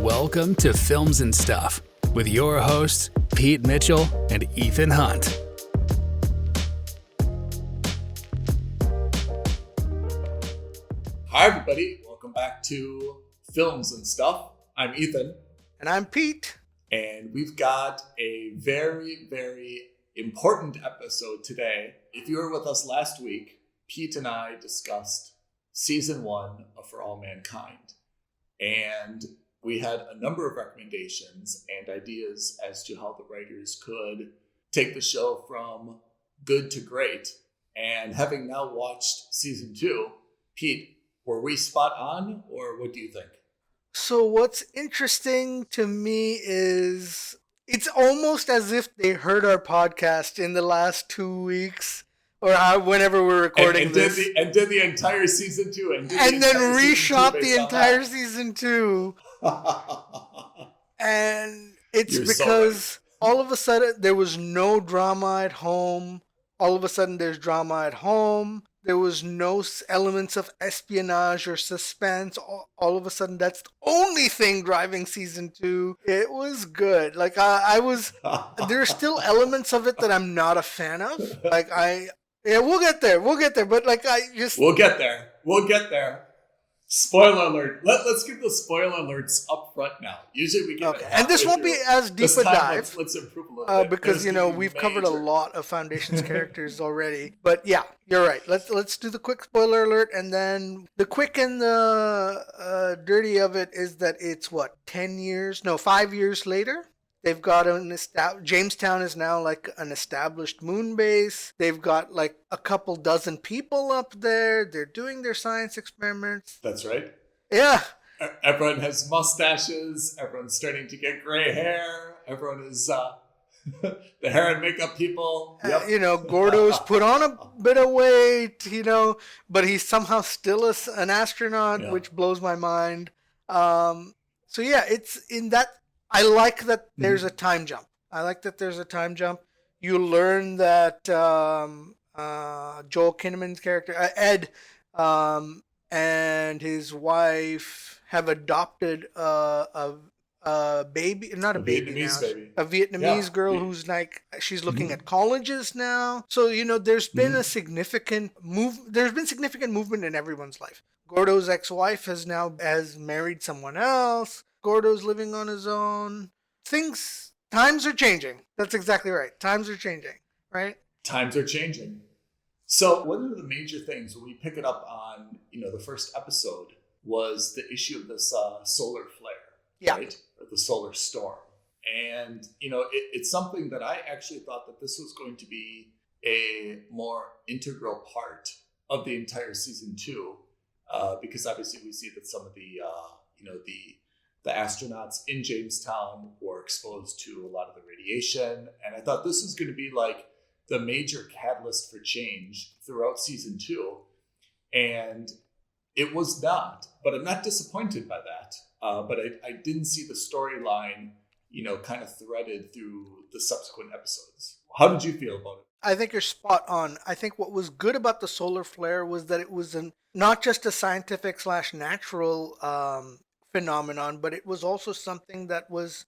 Welcome to Films and Stuff with your hosts, Pete Mitchell and Ethan Hunt. Hi, everybody. Welcome back to Films and Stuff. I'm Ethan. And I'm Pete. And we've got a very, very important episode today. If you were with us last week, Pete and I discussed Season 1 of For All Mankind. And we had a number of recommendations and ideas as to how the writers could take the show from good to great. And having now watched Season 2, Pete, were we spot on, or what do you think? So what's interesting to me is it's almost as if they heard our podcast in the last 2 weeks or whenever we're recording this. And did the entire Season 2. And then reshot the entire Season 2. And it's You're because all of a sudden there was no drama at home. All of a sudden there's drama at home. There was no elements of espionage or suspense. All of a sudden, that's the only thing driving Season 2. It was good. Like, there are still elements of it that I'm not a fan of. We'll get there. But, We'll get there. Spoiler alert. Let's give the spoiler alerts up front now. Usually we get it. And this won't be as deep a dive. Let's improve a little bit. Because, we've covered a lot of Foundation's characters already. But yeah, you're right. Let's do the quick spoiler alert. And then the quick and the dirty of it is that it's 5 years later? They've got Jamestown is now like an established moon base. They've got like a couple dozen people up there. They're doing their science experiments. That's right. Yeah. Everyone has mustaches. Everyone's starting to get gray hair. Everyone is the hair and makeup people. Yep. Gordo's put on a bit of weight, but he's somehow still an astronaut, which blows my mind. So yeah, it's in that. I like that there's a time jump. You learn that Joel Kinnaman's character, Ed, and his wife have adopted a baby, not a baby Vietnamese now, baby. A Vietnamese girl who's she's looking at colleges now. So, there's been a significant there's been significant movement in everyone's life. Gordo's ex-wife has married someone else. Gordo's living on his own. Times are changing. That's exactly right. Times are changing, right? Times are changing. So one of the major things when we pick it up on, the first episode was the issue of this solar flare, right? Or the solar storm. And, it's something that I actually thought that this was going to be a more integral part of the entire Season 2, because obviously we see that some of the astronauts in Jamestown were exposed to a lot of the radiation. And I thought this was going to be like the major catalyst for change throughout Season 2. And it was not, but I'm not disappointed by that. But I didn't see the storyline, kind of threaded through the subsequent episodes. How did you feel about it? I think you're spot on. I think what was good about the solar flare was that it was not just a scientific / natural phenomenon, but it was also something that was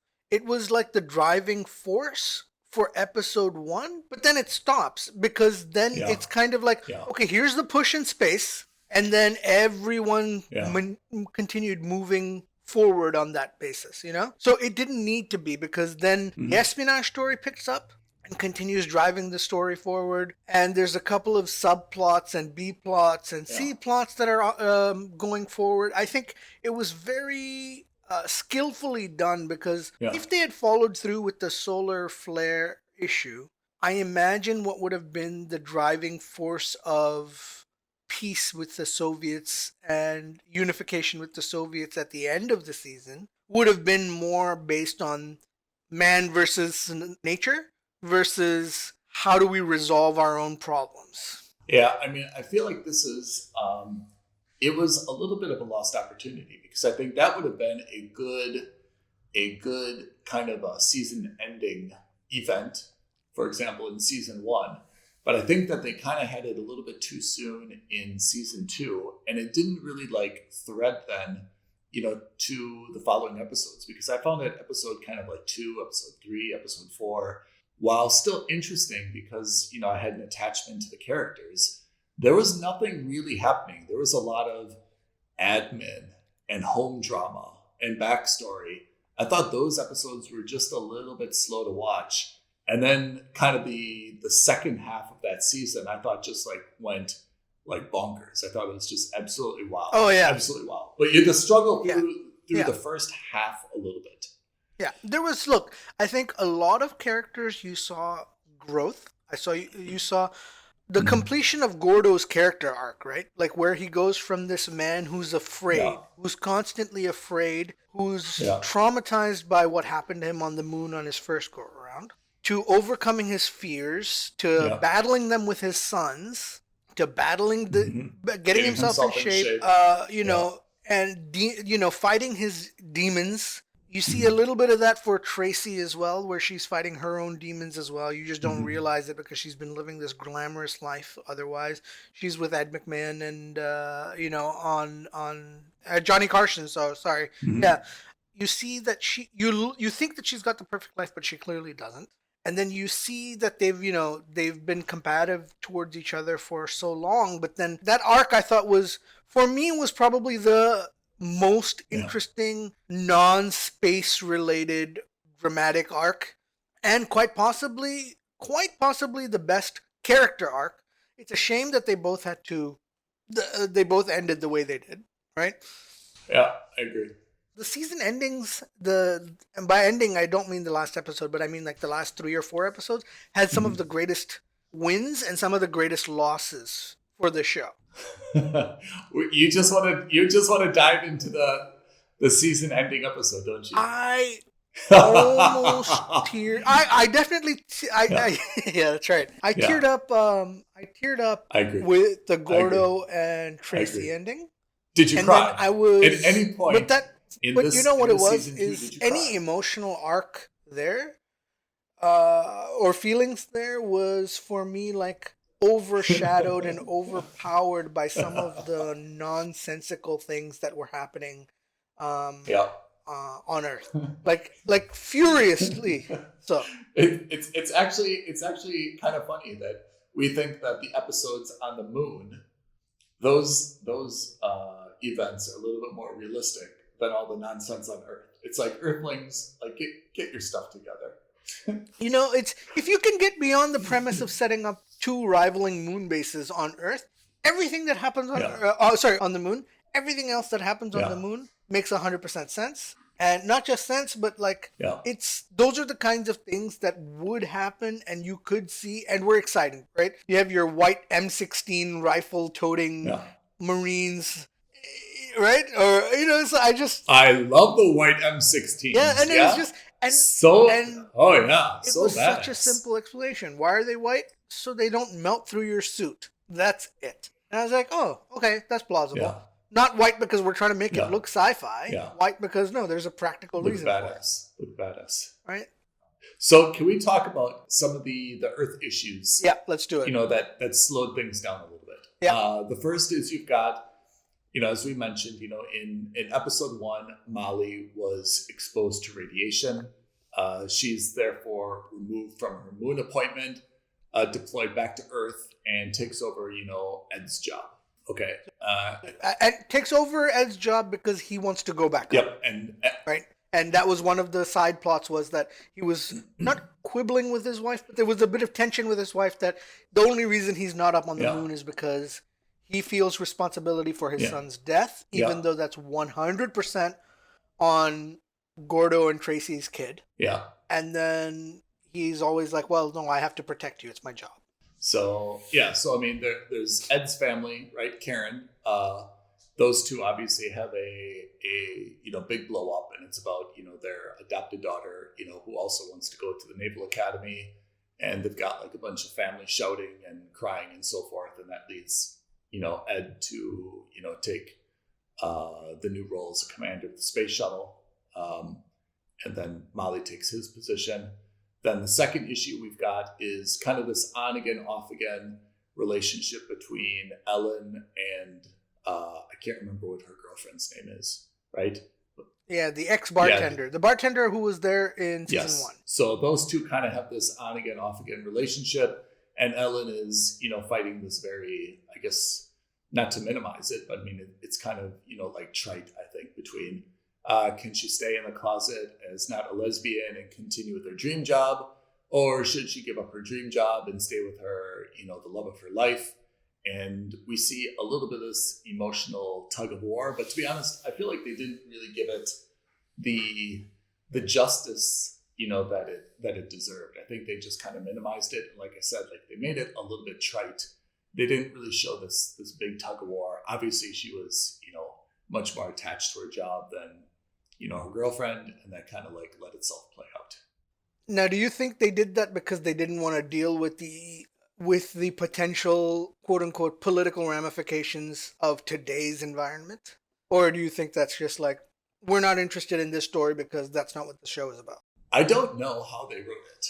like the driving force for episode 1, but then it stops because then it's kind of like, okay, here's the push in space, and then everyone continued moving forward on that basis, So it didn't need to be, because then the espionage story picks up and continues driving the story forward. And there's a couple of subplots and B plots and C plots that are going forward. I think it was very skillfully done, because if they had followed through with the solar flare issue, I imagine what would have been the driving force of peace with the Soviets and unification with the Soviets at the end of the season would have been more based on man versus nature versus how do we resolve our own problems. Yeah, I mean, I feel like this is, it was a little bit of a lost opportunity, because I think that would have been a good kind of a season ending event, for example, in Season 1. But I think that they kind of had it a little bit too soon in Season 2, and it didn't really thread then to the following episodes, because I found that episode kind of like 2, episode 3, episode 4, while still interesting because, I had an attachment to the characters, there was nothing really happening. There was a lot of admin and home drama and backstory. I thought those episodes were just a little bit slow to watch. And then kind of the second half of that season, I thought just like went like bonkers. I thought it was just absolutely wild. Oh yeah, absolutely wild. But you had to struggle through the first half a little bit. Yeah, there was. Look, I think a lot of characters you saw growth. You saw the completion of Gordo's character arc, right? Like where he goes from this man who's afraid, who's constantly afraid, who's traumatized by what happened to him on the moon on his first go around, to overcoming his fears, to battling them with his sons, to battling getting himself in shape, and fighting his demons. You see a little bit of that for Tracy as well, where she's fighting her own demons as well. You just don't realize it because she's been living this glamorous life. Otherwise, she's with Ed McMahon and on Johnny Carson. So sorry, you see that you think that she's got the perfect life, but she clearly doesn't. And then you see that they've been combative towards each other for so long. But then that arc, I thought was probably the most interesting non-space related dramatic arc, and quite possibly the best character arc. It's a shame that they both ended the way they did, right? Yeah, I agree. The season endings, and by ending I don't mean the last episode, but I mean like the last 3 or 4 episodes, had some of the greatest wins and some of the greatest losses for the show. You just want to dive into the season ending episode, don't you? I almost teared. I definitely. Yeah, that's right. I teared up. I teared up. I agree. With the Gordo and Tracy ending. Did you cry? I was at any point. But you know what it was is any emotional arc there, or feelings there was for me like overshadowed and overpowered by some of the nonsensical things that were happening on Earth, like furiously. So it's actually kind of funny that we think that the episodes on the moon, those events are a little bit more realistic than all the nonsense on Earth. It's like Earthlings, like get your stuff together. It's if you can get beyond the premise of setting up 2 rivaling moon bases on Earth, everything that happens on the moon, everything else that happens on the moon makes 100% sense. And not just sense, but those are the kinds of things that would happen and you could see, and we're excited, right? You have your white M16 rifle toting Marines, right? Or so I love the white M16. Yeah, and it was just it was badass. Such a simple explanation. Why are they white? So they don't melt through your suit. That's it. And I was like, oh, okay, that's plausible. Yeah. Not white because we're trying to make it look sci-fi. Yeah. White because there's a practical reason for it. Look badass. Right? So can we talk about some of the Earth issues? Yeah, let's do it. That slowed things down a little bit. Yeah. The first is you've got, as we mentioned, in episode 1, Molly was exposed to radiation. She's therefore removed from her moon appointment, deployed back to Earth, and takes over, Ed's job. Okay. And takes over Ed's job because he wants to go back. Yep. Right. And that was one of the side plots, was that he was not quibbling with his wife, but there was a bit of tension with his wife that the only reason he's not up on the moon is because he feels responsibility for his son's death, even though that's 100% on Gordo and Tracy's kid. Yeah. And then he's always like, well, no, I have to protect you. It's my job. So I mean, there's Ed's family, right? Karen. Those two obviously have a big blow up, and it's about their adopted daughter, who also wants to go to the Naval Academy, and they've got like a bunch of family shouting and crying and so forth, and that leads Ed to take the new role as a commander of the space shuttle, and then Molly takes his position. Then the second issue we've got is kind of this on again, off again relationship between Ellen and I can't remember what her girlfriend's name is. right? Yeah, the ex-bartender. The bartender who was there in season 1. So those two kind of have this on again, off again relationship. And Ellen is, fighting this very, I guess, not to minimize it, but I mean, it's kind of, like trite, I think, between can she stay in the closet as not a lesbian and continue with her dream job? Or should she give up her dream job and stay with her, the love of her life? And we see a little bit of this emotional tug of war. But to be honest, I feel like they didn't really give it the justice, that it deserved. I think they just kind of minimized it. And like I said, like they made it a little bit trite. They didn't really show this big tug of war. Obviously, she was, much more attached to her job than, her girlfriend. And that kind of like let itself play out. Now, do you think they did that because they didn't want to deal with the potential quote unquote political ramifications of today's environment? Or do you think that's just like, we're not interested in this story because that's not what the show is about? I don't know how they wrote it.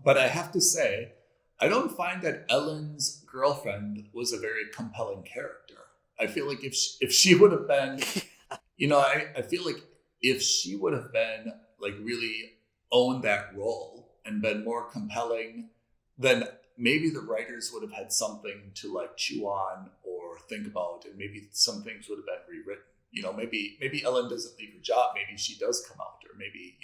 But I have to say, I don't find that Ellen's girlfriend was a very compelling character. I feel like if she would have been, I feel like if she would have been like really owned that role and been more compelling, then maybe the writers would have had something to like chew on or think about, and maybe some things would have been rewritten. Maybe Ellen doesn't leave her job. Maybe she does come out, or maybe,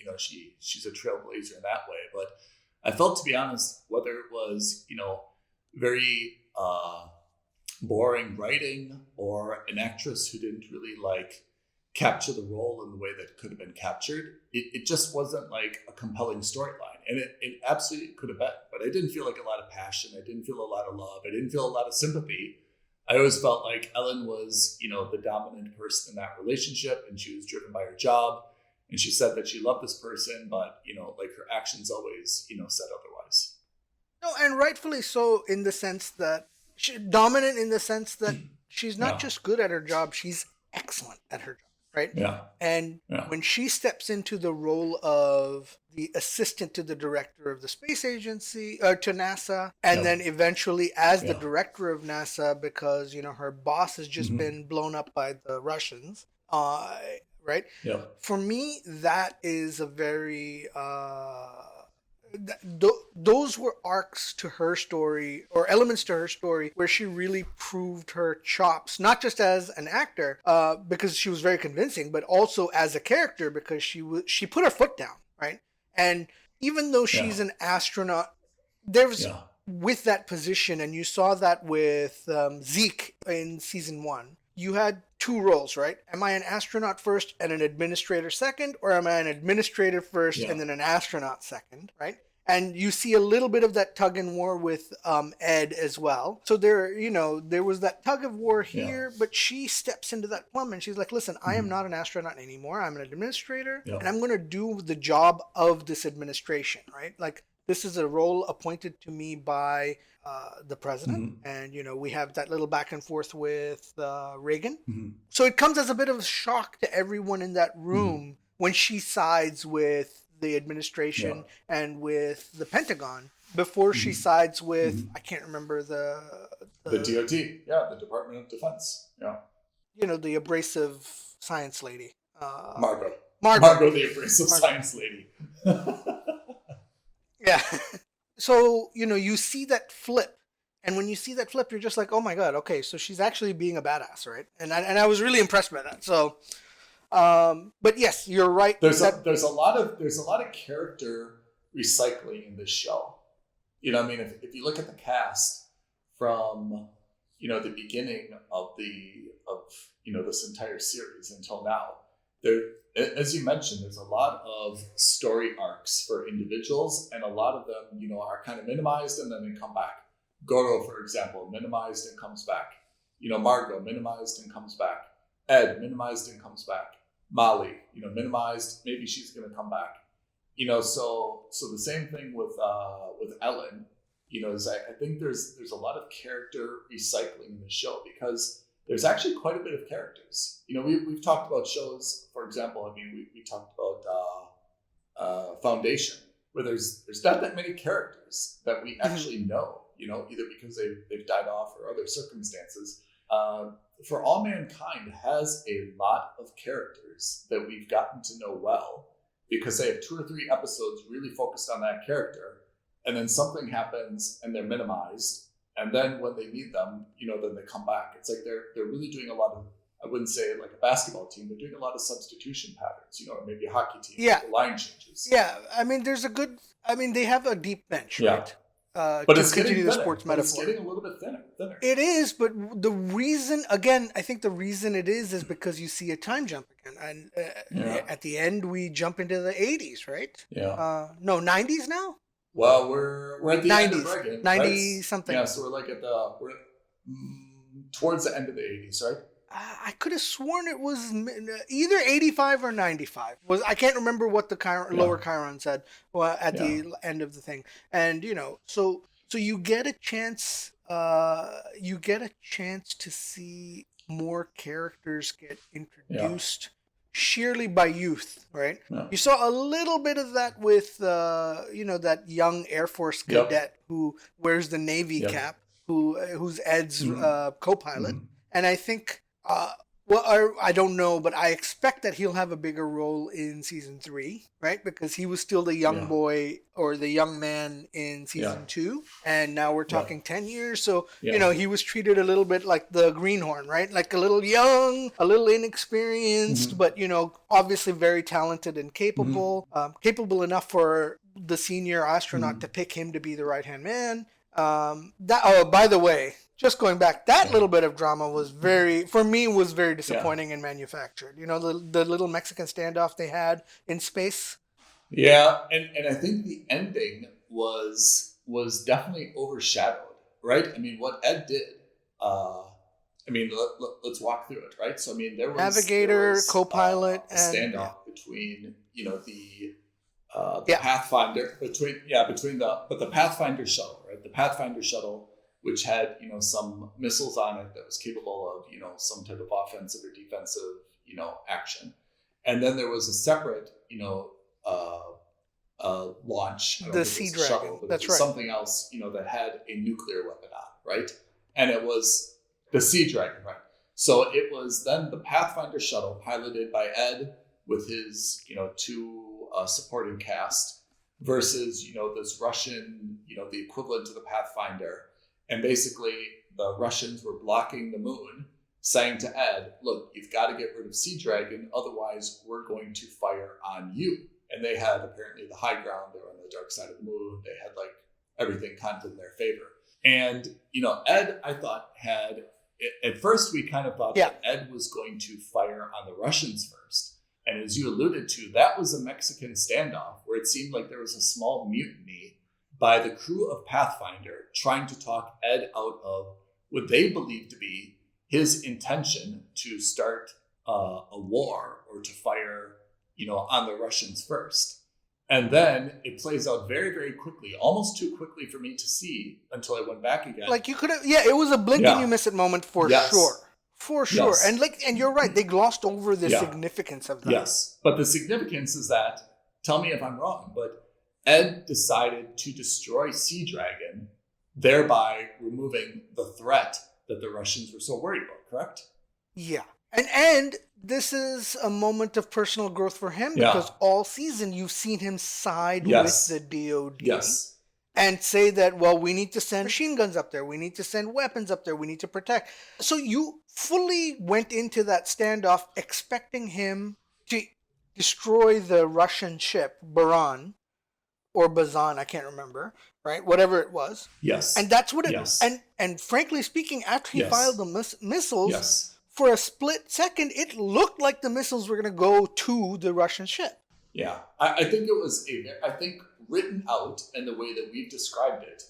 she's a trailblazer in that way. But I felt, to be honest, whether it was, very boring writing or an actress who didn't really like capture the role in the way that it could have been captured, it just wasn't like a compelling storyline. And it absolutely could have been, but I didn't feel like a lot of passion. I didn't feel a lot of love. I didn't feel a lot of sympathy. I always felt like Ellen was, the dominant person in that relationship, and she was driven by her job. And she said that she loved this person, but, like her actions always, said otherwise. No, and rightfully so, in the sense that dominant in the sense that she's not just good at her job, she's excellent at her job, right? Yeah. And when she steps into the role of the assistant to the director of the space agency, to NASA, and then eventually as the director of NASA, because, her boss has just been blown up by the Russians, right? Yeah. For me, that is a very... those were arcs to her story, or elements to her story, where she really proved her chops, not just as an actor, because she was very convincing, but also as a character, because she put her foot down, right? And even though she's an astronaut, there's with that position, and you saw that with Zeke in season 1, you had two roles, right? Am I an astronaut first and an administrator second, or am I an administrator first and then an astronaut second, right? And you see a little bit of that tug and war with Ed as well. So there was that tug of war here, but she steps into that plumb and she's like, listen, I am not an astronaut anymore. I'm an administrator and I'm going to do the job of this administration, right? Like, this is a role appointed to me by the president. And, we have that little back and forth with Reagan. So it comes as a bit of a shock to everyone in that room when she sides with the administration and with the Pentagon before she sides with, I can't remember the DOD, the Department of Defense, the abrasive science lady. Margot, the abrasive science lady. So, you see that flip. And when you see that flip, you're just like, oh my God, okay, so she's actually being a badass, right? And I was really impressed by that. So, but yes, you're right. There's a lot of character recycling in this show. If you look at the cast from, the beginning of this entire series until now, there, as you mentioned, there's a lot of story arcs for individuals, and a lot of them, are kind of minimized and then they come back. Goro, for example, minimized and comes back. Margot, minimized and comes back. Ed, minimized and comes back. Molly, minimized, maybe she's going to come back. So the same thing with Ellen, is I think there's a lot of character recycling in the show, because there's actually quite a bit of characters. We've talked about shows, for example, we talked about Foundation, where there's not that many characters that we actually know, either because they've died off or other circumstances. For All Mankind has a lot of characters that we've gotten to know well because they have 2 or 3 episodes really focused on that character, and then something happens and they're minimized, and then when they need them, then they come back. It's like they're really doing a lot of, I wouldn't say like a basketball team, they're doing a lot of substitution patterns, or maybe a hockey team, the line changes. Yeah, I mean, they have a deep bench, right? But it's continue the thinner. sports But metaphor. it's getting a little bit thinner. It is, but the reason, again, I think the reason it is because you see a time jump again. And at the end, we jump into the 80s, right? Yeah. No, 90s now? Well, we're at the 90s, end of Reagan. 90 something. Yeah, so we're like we're towards the end of the 80s, right? I could have sworn it was either 85 or 95. I can't remember what the lower Chiron said at the end of the thing. And so you get a chance. You get a chance to see more characters get introduced sheerly by youth, right? Yeah. You saw a little bit of that with that young Air Force cadet who wears the Navy cap, who's Ed's co-pilot, and I think. I don't know, but I expect that he'll have a bigger role in season 3, right? Because he was still the young boy or the young man in season 2, and now we're talking 10 years. So he was treated a little bit like the greenhorn, right? Like a little young, a little inexperienced, but obviously very talented and capable, capable enough for the senior astronaut to pick him to be the right-hand man. By the way, just going back, that little bit of drama was very disappointing and manufactured. The little Mexican standoff they had in space. Yeah, and I think the ending was definitely overshadowed, right? I mean, what Ed did. Let's walk through it, right? So there was navigator, co-pilot, a standoff between the Pathfinder between the Pathfinder shuttle, right? The Pathfinder shuttle, which had some missiles on it that was capable of some type of offensive or defensive action, and then there was a separate launch, the Sea Dragon. Shuttle, but that's it was right. Something else that had a nuclear weapon on, right? And it was the Sea Dragon, right? So it was then the Pathfinder shuttle piloted by Ed with his 2 supporting cast versus this Russian the equivalent to the Pathfinder. And basically, the Russians were blocking the moon, saying to Ed, look, you've got to get rid of Sea Dragon, otherwise we're going to fire on you. And they had apparently the high ground. They were on the dark side of the moon. They had everything kind of in their favor. And, Ed, I thought at first we kind of thought that Ed was going to fire on the Russians first. And as you alluded to, that was a Mexican standoff where it seemed like there was a small mutiny by the crew of Pathfinder trying to talk Ed out of what they believed to be his intention to start a war or to fire, on the Russians first. And then it plays out very, very quickly, almost too quickly for me to see until I went back again. Like you could have, it was a blink and you miss it moment for sure. For sure. Yes. And you're right, they glossed over the significance of that. Yes. But the significance is that, tell me if I'm wrong, but Ed decided to destroy Sea Dragon, thereby removing the threat that the Russians were so worried about, correct? Yeah. And this is a moment of personal growth for him because all season you've seen him side with the DOD. Yes. And say that, well, we need to send machine guns up there. We need to send weapons up there. We need to protect. So you fully went into that standoff expecting him to destroy the Russian ship, Baran, or Bazan, I can't remember, right? Whatever it was. Yes. And that's what it is. And frankly speaking, after he fired the missiles, for a split second, it looked like the missiles were going to go to the Russian ship. Yeah. I think it was written out in the way that we've described it,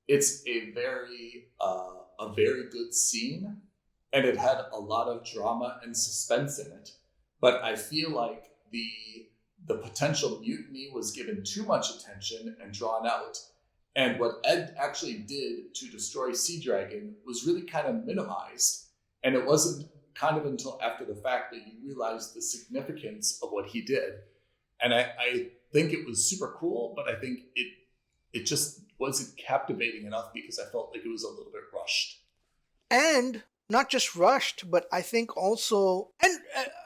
it's a very good scene, and it had a lot of drama and suspense in it. But I feel like the potential mutiny was given too much attention and drawn out. And what Ed actually did to destroy Sea Dragon was really kind of minimized. And it wasn't kind of until after the fact that you realized the significance of what he did. And I think it was super cool, but I think it just wasn't captivating enough because I felt like it was a little bit rushed. And not just rushed, but I think also, and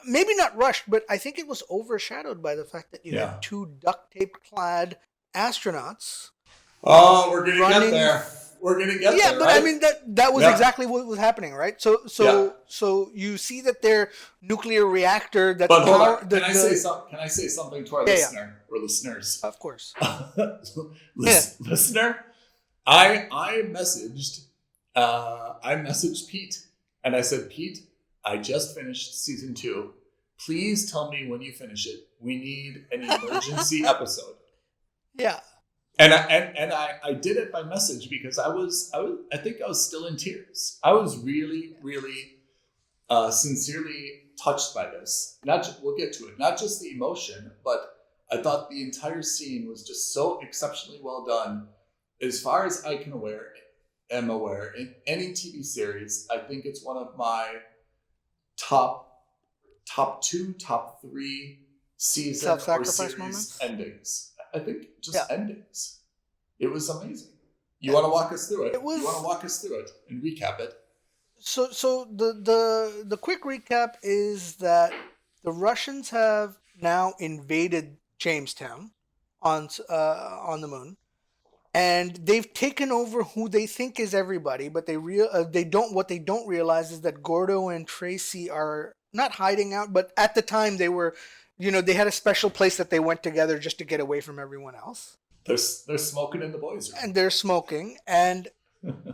maybe not rushed, but I think it was overshadowed by the fact that you Yeah. had two duct tape clad astronauts. Oh, we're gonna Running- get there. We're gonna get Yeah, there. but right? I mean that was Yeah. exactly what was happening, right? So you see that their nuclear reactor that's But hold power. on. Can I say something to our listener or listeners? Of course. Listener, I messaged Pete and I said, Pete, I just finished season 2. Please tell me when you finish it. We need an emergency episode. Yeah. And I did it by message because I think I was still in tears. I was really, really sincerely touched by this. We'll get to it. Not just the emotion, but I thought the entire scene was just so exceptionally well done. As far as I am aware, in any TV series, I think it's one of my top 2, top 3 season or series moments? endings. I think just endings. It was amazing. You want to walk us through it? You want to walk us through it and recap it? So the quick recap is that the Russians have now invaded Jamestown on the moon, and they've taken over who they think is everybody. But what they don't realize is that Gordo and Tracy are not hiding out, but at the time they were. They had a special place that they went together just to get away from everyone else. They're smoking in the boys' room. And they're smoking, and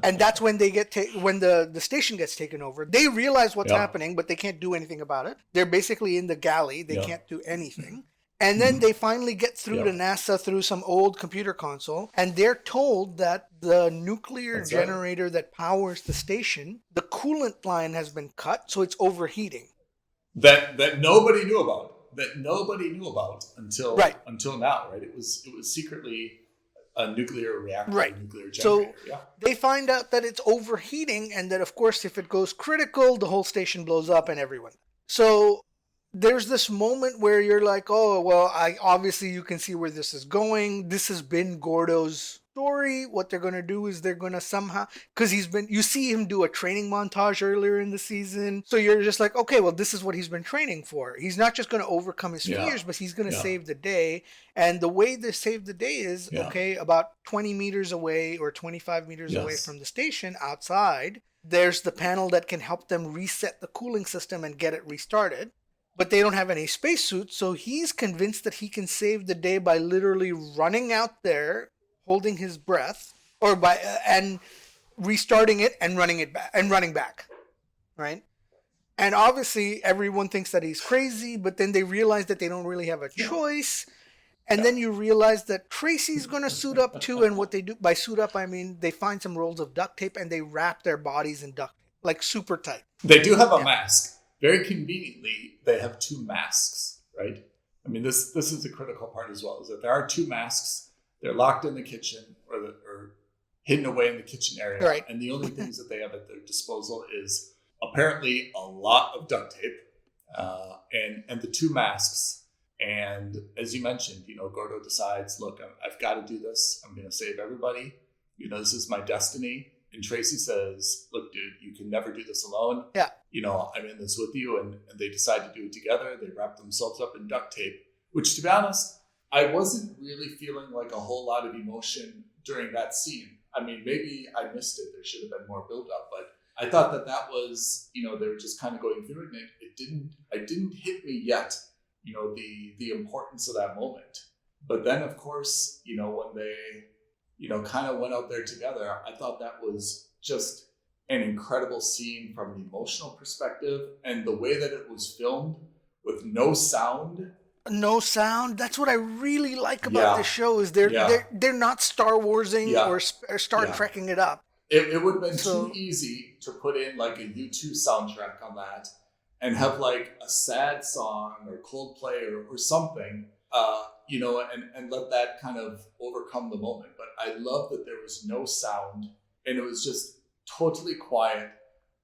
that's when they when the station gets taken over. They realize what's happening, but they can't do anything about it. They're basically in the galley. They can't do anything. And then they finally get through to NASA through some old computer console, and they're told that the nuclear generator that powers the station, the coolant line has been cut, so it's overheating. That nobody knew about. Until now, right? It was secretly a nuclear reactor, right? Nuclear generator. So they find out that it's overheating, and that of course, if it goes critical, the whole station blows up and everyone. So there's this moment where you're like, oh well, obviously you can see where this is going. This has been Gordo's story. What they're going to do is they're going to somehow, because you see him do a training montage earlier in the season. So you're just like, okay, well, this is what he's been training for. He's not just going to overcome his fears, but he's going to save the day. And the way they save the day is, about 20 meters away or 25 meters away from the station outside, there's the panel that can help them reset the cooling system and get it restarted. But they don't have any spacesuits, so he's convinced that he can save the day by literally running out there, holding his breath, and restarting it and running back, right? And obviously everyone thinks that he's crazy, but then they realize that they don't really have a choice. And then you realize that Tracy's going to suit up too. And what they do by suit up, I mean, they find some rolls of duct tape and they wrap their bodies in duct tape, like super tight. They do have a mask. Very conveniently, they have 2 masks, right? I mean, this is a critical part as well, is that there are 2 masks. They're locked in the kitchen or hidden away in the kitchen area. Right. And the only things that they have at their disposal is apparently a lot of duct tape and the 2 masks. And as you mentioned, Gordo decides, look, I've got to do this. I'm going to save everybody. This is my destiny. And Tracy says, look, dude, you can never do this alone. Yeah. I'm in this with you. And they decide to do it together. They wrap themselves up in duct tape, which, to be honest, I wasn't really feeling like a whole lot of emotion during that scene. I mean, maybe I missed it. There should have been more build-up, but I thought that was, they were just kind of going through it, and it didn't hit me yet, the importance of that moment. But then, of course, when they, kind of went out there together, I thought that was just an incredible scene from an emotional perspective, and the way that it was filmed with no sound. No sound. That's what I really like about this show is they're not Star Warsing or Star Trekking it up. It would have been too easy to put in like a U2 soundtrack on that and have like a sad song or Coldplay or something, and let that kind of overcome the moment. But I love that there was no sound and it was just totally quiet,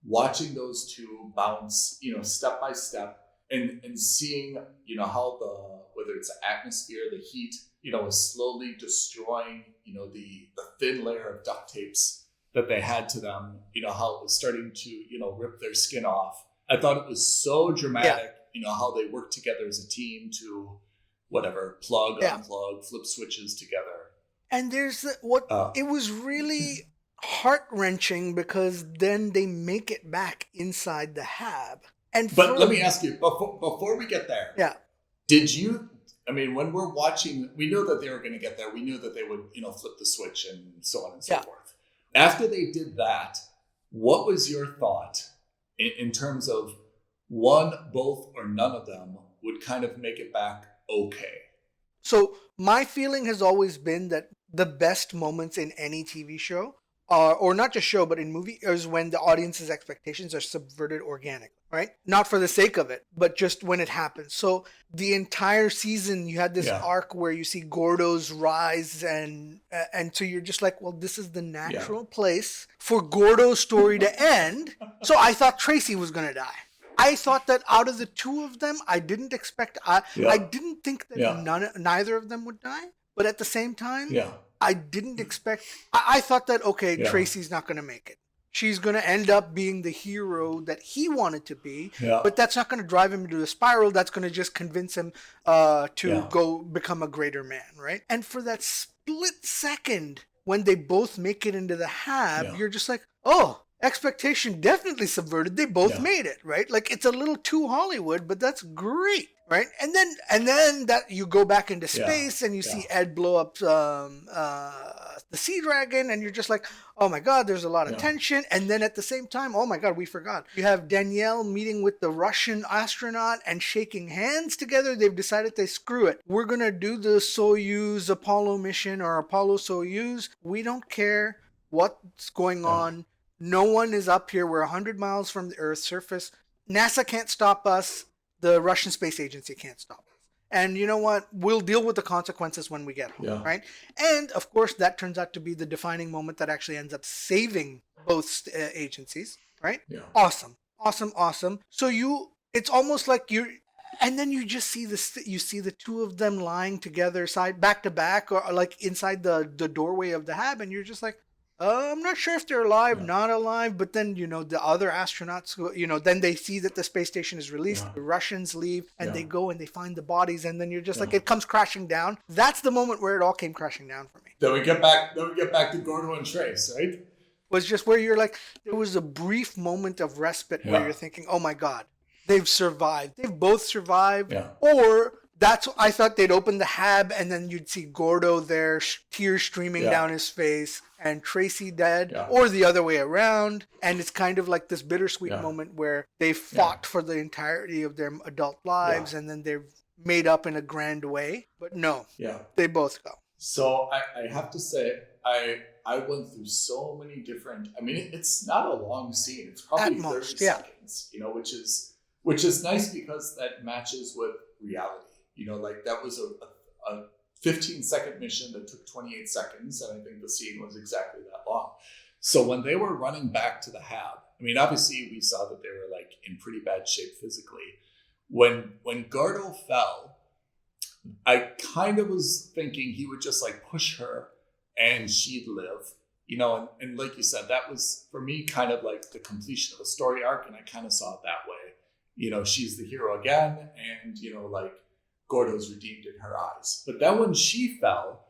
watching those 2 bounce, step by step. And seeing, how whether it's the atmosphere, the heat, is slowly destroying, the thin layer of duct tapes that they had to them, how it was starting to, rip their skin off. I thought it was so dramatic, how they worked together as a team to whatever, plug, unplug, flip switches together. And there's it was really heart-wrenching because then they make it back inside the hab. But let me ask you, before we get there, did you, when we're watching, we knew that they were going to get there. We knew that they would, flip the switch and so on and so forth. After they did that, what was your thought in terms of one, both, or none of them would kind of make it back okay? So my feeling has always been that the best moments in any TV show or not just show, but in movie, is when the audience's expectations are subverted organically, right? Not for the sake of it, but just when it happens. So the entire season, you had this arc where you see Gordo's rise, and so you're just like, well, this is the natural place for Gordo's story to end. So I thought Tracy was going to die. I thought that out of the two of them, I didn't expect, I didn't think that neither of them would die. But at the same time, I didn't expect, I thought that, Tracy's not going to make it. She's going to end up being the hero that he wanted to be, but that's not going to drive him into a spiral. That's going to just convince him to go become a greater man, right? And for that split second, when they both make it into the hab, you're just like, oh, expectation definitely subverted. They both made it, right? Like, it's a little too Hollywood, but that's great, right? And then that you go back into space and you see Ed blow up the Sea Dragon, and you're just like, oh my God, there's a lot of tension. And then at the same time, oh my God, we forgot. You have Danielle meeting with the Russian astronaut and shaking hands together. They've decided they screw it. We're going to do the Soyuz Apollo mission, or Apollo Soyuz. We don't care what's going on. No one is up here. We're 100 miles from the Earth's surface. NASA can't stop us. The Russian Space Agency can't stop us. And you know what? We'll deal with the consequences when we get home, right? And of course, that turns out to be the defining moment that actually ends up saving both agencies, right? Yeah. Awesome. So it's almost like and then you just see you see the two of them lying together, back to back, or like inside the doorway of the hab, and you're just like, I'm not sure if they're alive, not alive, but then, the other astronauts, then they see that the space station is released, the Russians leave, and they go and they find the bodies, and then you're just like, it comes crashing down. That's the moment where it all came crashing down for me. Then we get back to Gordo and Trace, right? Was just where you're like, there was a brief moment of respite where you're thinking, oh my God, they've survived. They've both survived. Yeah. Or I thought they'd open the hab and then you'd see Gordo there, tears streaming down his face, and Tracy dead, or the other way around. And it's kind of like this bittersweet moment where they fought for the entirety of their adult lives, and then they're made up in a grand way. But no, they both go. So I have to say, I went through so many different, it's not a long scene. It's probably 30 seconds, which is nice because that matches with reality. Like that was a 15-second mission that took 28 seconds, and I think the scene was exactly that long. So when they were running back to the hab, obviously we saw that they were like in pretty bad shape physically. When Gordo fell, I kind of was thinking he would just like push her and she'd live, and like you said, that was for me kind of like the completion of a story arc, and I kind of saw it that way. She's the hero again, and like Gordo's redeemed in her eyes. But then when she fell,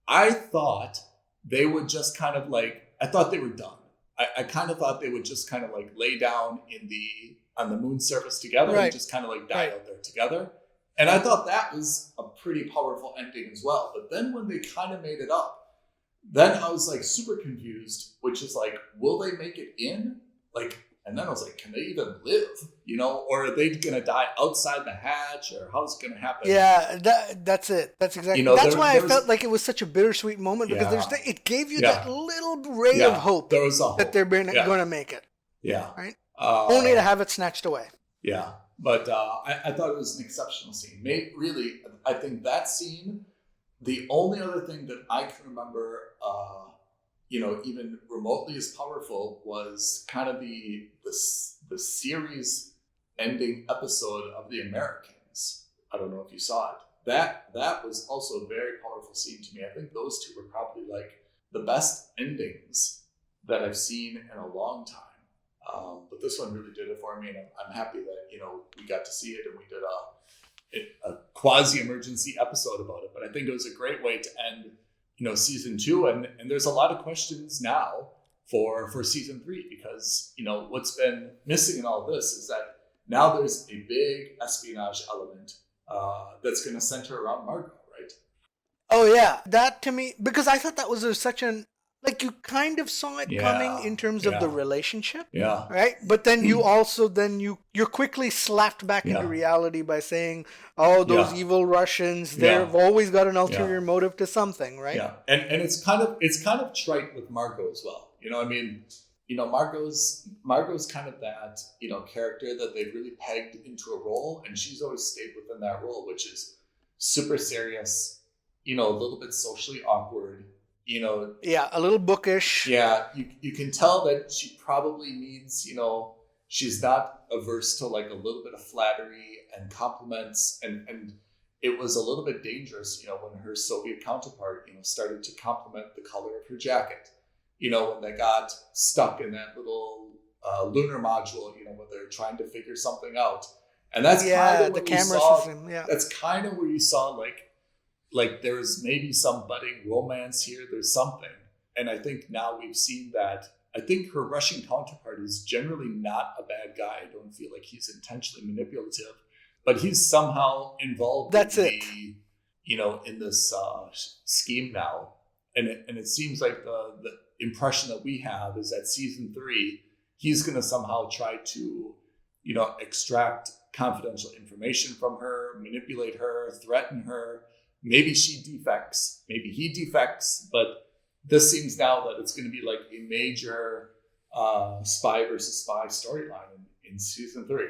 I thought they would just kind of like, I thought they were done. I kind of thought they would just kind of like lay down on the moon surface together and just kind of like die out there together. And I thought that was a pretty powerful ending as well. But then when they kind of made it up, then I was like super confused, which is like, will they make it in? Like, and then I was like, can they even live? Or are they going to die outside the hatch, or how's it going to happen? Yeah, that's it. That's exactly. That's why I felt like it was such a bittersweet moment, because it gave you that little ray of hope, there was a hope that they're going to make it. Yeah. Right? Only to have it snatched away. Yeah. But I thought it was an exceptional scene. Really, I think that scene, the only other thing that I can remember, even remotely as powerful, was kind of the series ending episode of The Americans. I don't know if you saw it. That was also a very powerful scene to me. I think those two were probably like the best endings that I've seen in a long time. But this one really did it for me, and I'm happy that, you know, we got to see it, and we did a quasi-emergency episode about it. But I think it was a great way to end, you know, season 2, and there's a lot of questions now for season 3, because, you know, what's been missing in all this is that now there's a big espionage element that's going to center around Margot, right? Oh yeah, that to me, because I thought that was such an, like, you kind of saw it coming in terms of the relationship, right? But then you also you're quickly slapped back into reality by saying, oh, those evil Russians, they've always got an ulterior motive to something, right? Yeah, and it's kind of trite with Margot as well. You know, I mean, you know, Margot's kind of that, you know, character that they've really pegged into a role, and she's always stayed within that role, which is super serious, you know, a little bit socially awkward. You know, a little bookish. Yeah, you can tell that she probably needs, you know, she's not averse to like a little bit of flattery and compliments, and it was a little bit dangerous, you know, when her Soviet counterpart, you know, started to compliment the color of her jacket. You know, when they got stuck in that little lunar module, you know, when they're trying to figure something out, and that's kind of the camera system. Yeah, that's kind of where you saw like there's maybe some budding romance here. There's something. And I think now we've seen that. I think her Russian counterpart is generally not a bad guy. I don't feel like he's intentionally manipulative, but he's somehow involved you know, in this scheme now. And it seems like the impression that we have is that season 3, he's going to somehow try to, you know, extract confidential information from her, manipulate her, threaten her. Maybe she defects, maybe he defects, but this seems now that it's going to be like a major spy versus spy storyline in season 3.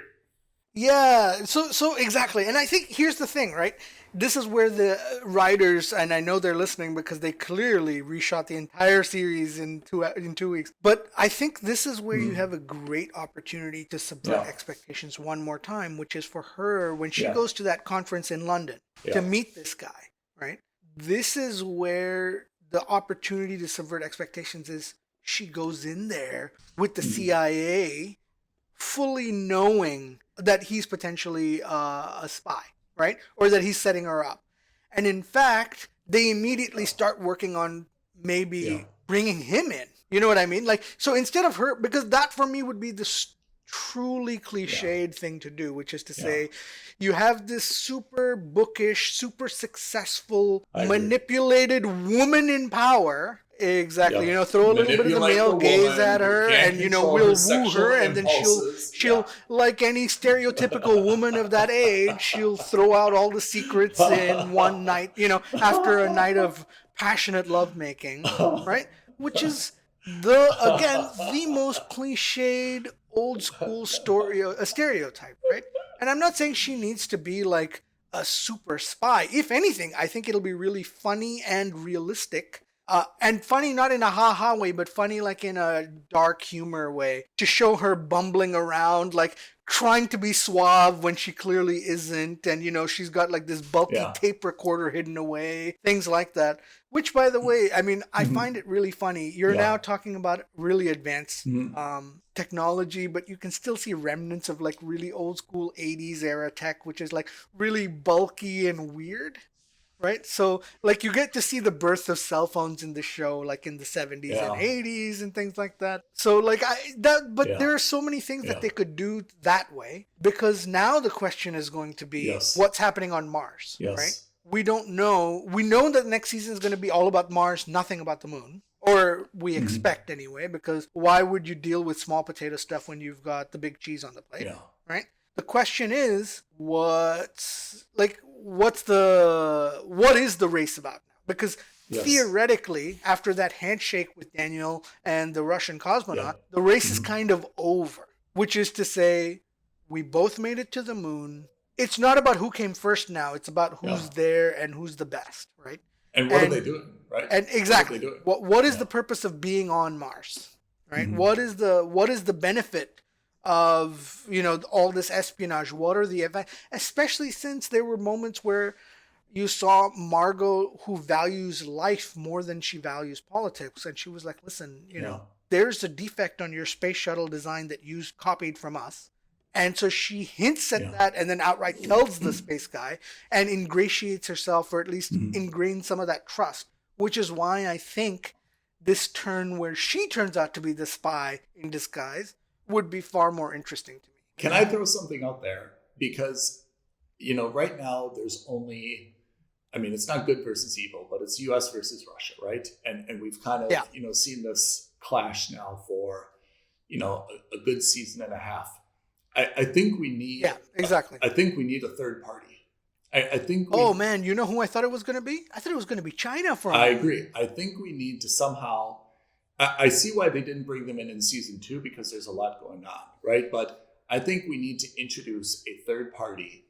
Yeah, so exactly. And I think here's the thing, right? This is where the writers, and I know they're listening because they clearly reshot the entire series in 2 weeks. But I think this is where you have a great opportunity to subvert expectations one more time, which is for her when she goes to that conference in London to meet this guy, right? This is where the opportunity to subvert expectations is. She goes in there with the CIA fully knowing that he's potentially a spy, right? Or that he's setting her up. And in fact, they immediately start working on maybe bringing him in. You know what I mean? Like, so instead of her, because that for me would be the truly cliched thing to do, which is to say, you have this super bookish, super successful, manipulated woman in power. Exactly. You know, throw a little bit of the male gaze at her, and, you know, we'll woo her, and then she'll like any stereotypical woman of that age, she'll throw out all the secrets in one night, you know, after a night of passionate lovemaking, right? Which is the most cliched old school story, a stereotype, right? And I'm not saying she needs to be like a super spy. If anything, I think it'll be really funny and realistic. And funny not in a ha-ha way, but funny like in a dark humor way. To show her bumbling around, like trying to be suave when she clearly isn't. And, you know, she's got like this bulky tape recorder hidden away. Things like that. Which, by the way, I mean, I find it really funny. You're now talking about really advanced technology, but you can still see remnants of like really old school 80s era tech, which is like really bulky and weird. Right? So, like, you get to see the birth of cell phones in the show, like in the 70s and 80s and things like that. So, like, there are so many things that they could do that way, because now the question is going to be what's happening on Mars, right? We don't know. We know that next season is going to be all about Mars, nothing about the moon. Or we expect anyway, because why would you deal with small potato stuff when you've got the big cheese on the plate, right? The question is, what is the race about now? Because theoretically, after that handshake with Daniel and the Russian cosmonaut, the race is kind of over. Which is to say, we both made it to the moon. It's not about who came first now. It's about who's there and who's the best, right? And what are they doing, right? And exactly. What is the purpose of being on Mars, right? What is the benefit of, you know, all this espionage? What are the effects? Especially since there were moments where you saw Margot, who values life more than she values politics, and she was like, listen, you know, there's a defect on your space shuttle design that you copied from us. And so she hints at that and then outright tells the space guy and ingratiates herself, or at least ingrains some of that trust, which is why I think this turn where she turns out to be the spy in disguise would be far more interesting to me. Can I throw something out there? Because, right now there's only, it's not good versus evil, but it's US versus Russia, right? And we've kind of, seen this clash now for, a good season and a half. I think we need. Yeah, exactly. I think we need a third party. I think. Oh man, you know who I thought it was going to be? I thought it was going to be China for. I agree. I think we need to somehow. I see why they didn't bring them in season 2 because there's a lot going on, right? But I think we need to introduce a third party,